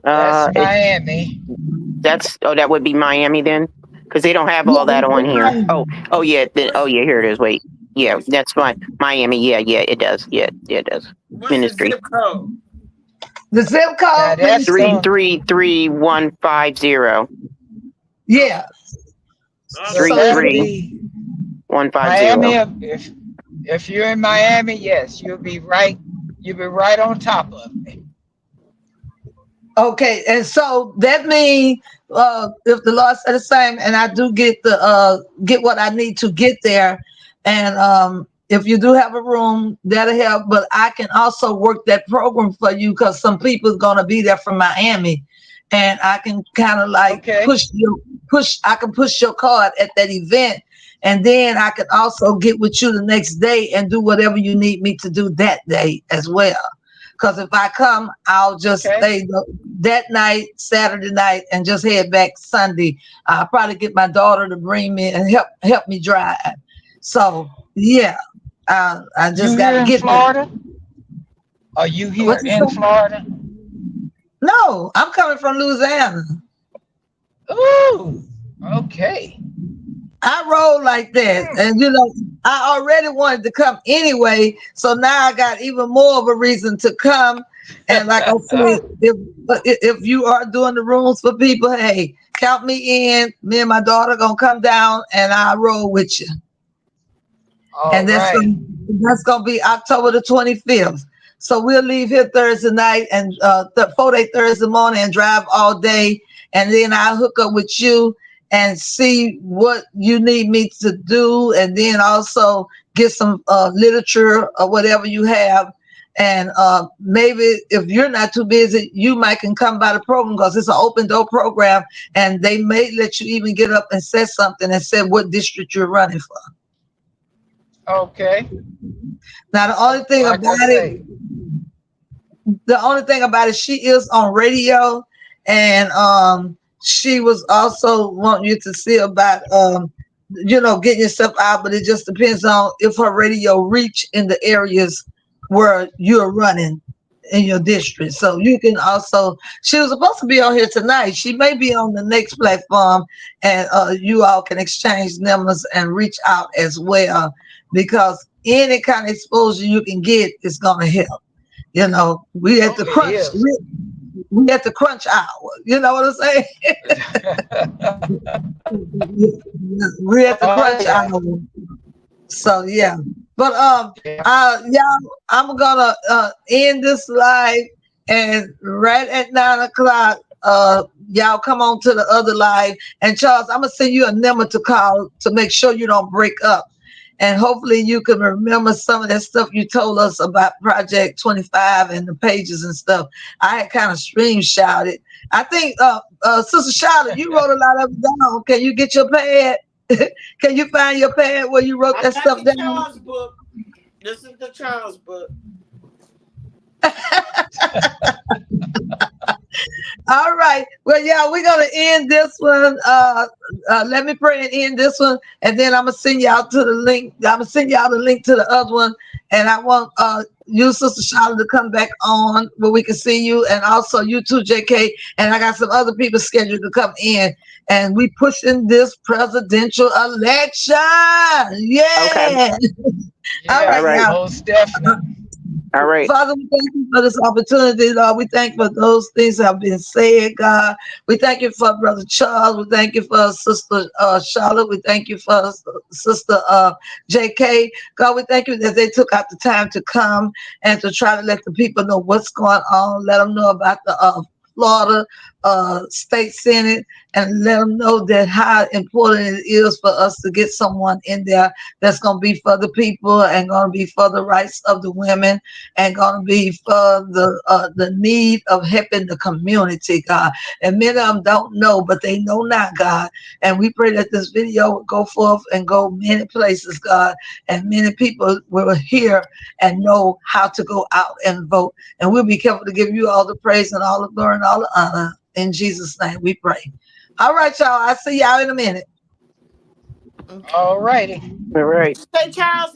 That's It, Miami. that would be Miami then, because they don't have Yeah, all that on it's here. Miami. Oh yeah. Then What's oh yeah, here it is. Wait. Yeah, what's that's fine. Miami. Yeah, it does. Yeah, it does. what's the Ministry zip code? The zip Now code, let me that's three see. going three three one five zero Okay. Yeah. so three So it's that'll three be one five Miami. zero. If you're in Miami, yes, you'll be right on top of it. okay, and so that means if the Lord said the same, and I do get what I need to get there, and if you do have a room, that'll help. But I can also work that program for you, because some people's gonna be there from Miami, and I can kind of like Okay. push. I can push your card at that event, and then I can also get with you the next day and do whatever you need me to do that day as well. Because if I come, I'll just Okay. stay that night, Saturday night, and just head back Sunday. I'll probably get my daughter to bring me and help me drive. So yeah, I You just got here to in get there. Florida? Are you here What you in say? Florida? No, I'm coming from Louisiana. Ooh. Okay. I roll like that, Hmm. and I already wanted to come anyway. So now I got even more of a reason to come. And like I said, if you are doing the rooms for people, hey, count me in. Me and my daughter gonna come down, and I'll roll with you. All And right. that's gonna be October the 25th. So we'll leave here Thursday night and 4-day Thursday morning and drive all day. And then I'll hook up with you and see what you need me to do. And then also get some literature or whatever you have. And maybe if you're not too busy, you might can come by the program because it's an open door program. And they may let you even get up and say something and say what district you're running for. Okay. Now, the only thing Like I about say, it, she is on radio, and she was also wanting you to see about getting yourself out, but it just depends on if her radio reach in the areas where you're running in your district. So you can also, she was supposed to be on here tonight. She may be on the next platform, and you all can exchange numbers and reach out as well, because any kind of exposure you can get is going to help. We at the it crunch. is. We at the crunch hour. You know what I'm saying? We're at the Oh crunch yeah. hour. So yeah. But Yeah. y'all, I'm gonna end this live, and right at 9 o'clock, y'all come on to the other live. And Charles, I'm gonna send you a number to call to make sure you don't break up. And hopefully you can remember some of that stuff you told us about Project 25 and the pages and stuff. I had kind of stream shouted. I think Sister Charlotte, you wrote a lot of it down. Can you get your pad? Can you find your pad where you wrote I that got stuff the down? Charles book. This is the Charles book. All right. Well, yeah, we're gonna end this one. Let me pray and end this one, and then I'm gonna send y'all to the link. I'm gonna send y'all the link to the other one, and I want you, Sister Charlotte, to come back on where we can see you, and also you too, JK. And I got some other people scheduled to come in, and we pushing this presidential election. Okay. Yeah. All Yeah. All right, right. y'all. Most definite. All right. Father, we thank you for this opportunity, Lord. We thank you for those things that have been said, God. We thank you for Brother Charles. We thank you for Sister Charlotte. We thank you for Sister JK. God, we thank you that they took out the time to come and to try to let the people know what's going on. Let them know about the Florida State Senate, and let them know that how important it is for us to get someone in there that's going to be for the people and going to be for the rights of the women and going to be for the need of helping the community, God. And many of them don't know, but they know now, God. And we pray that this video will go forth and go many places, God, and many people will hear and know how to go out and vote. And we'll be careful to give you all the praise and all the glory and all the honor. In Jesus' name we pray. All right, y'all. I'll see y'all in a minute. Okay. All righty. All right. Say, Charles,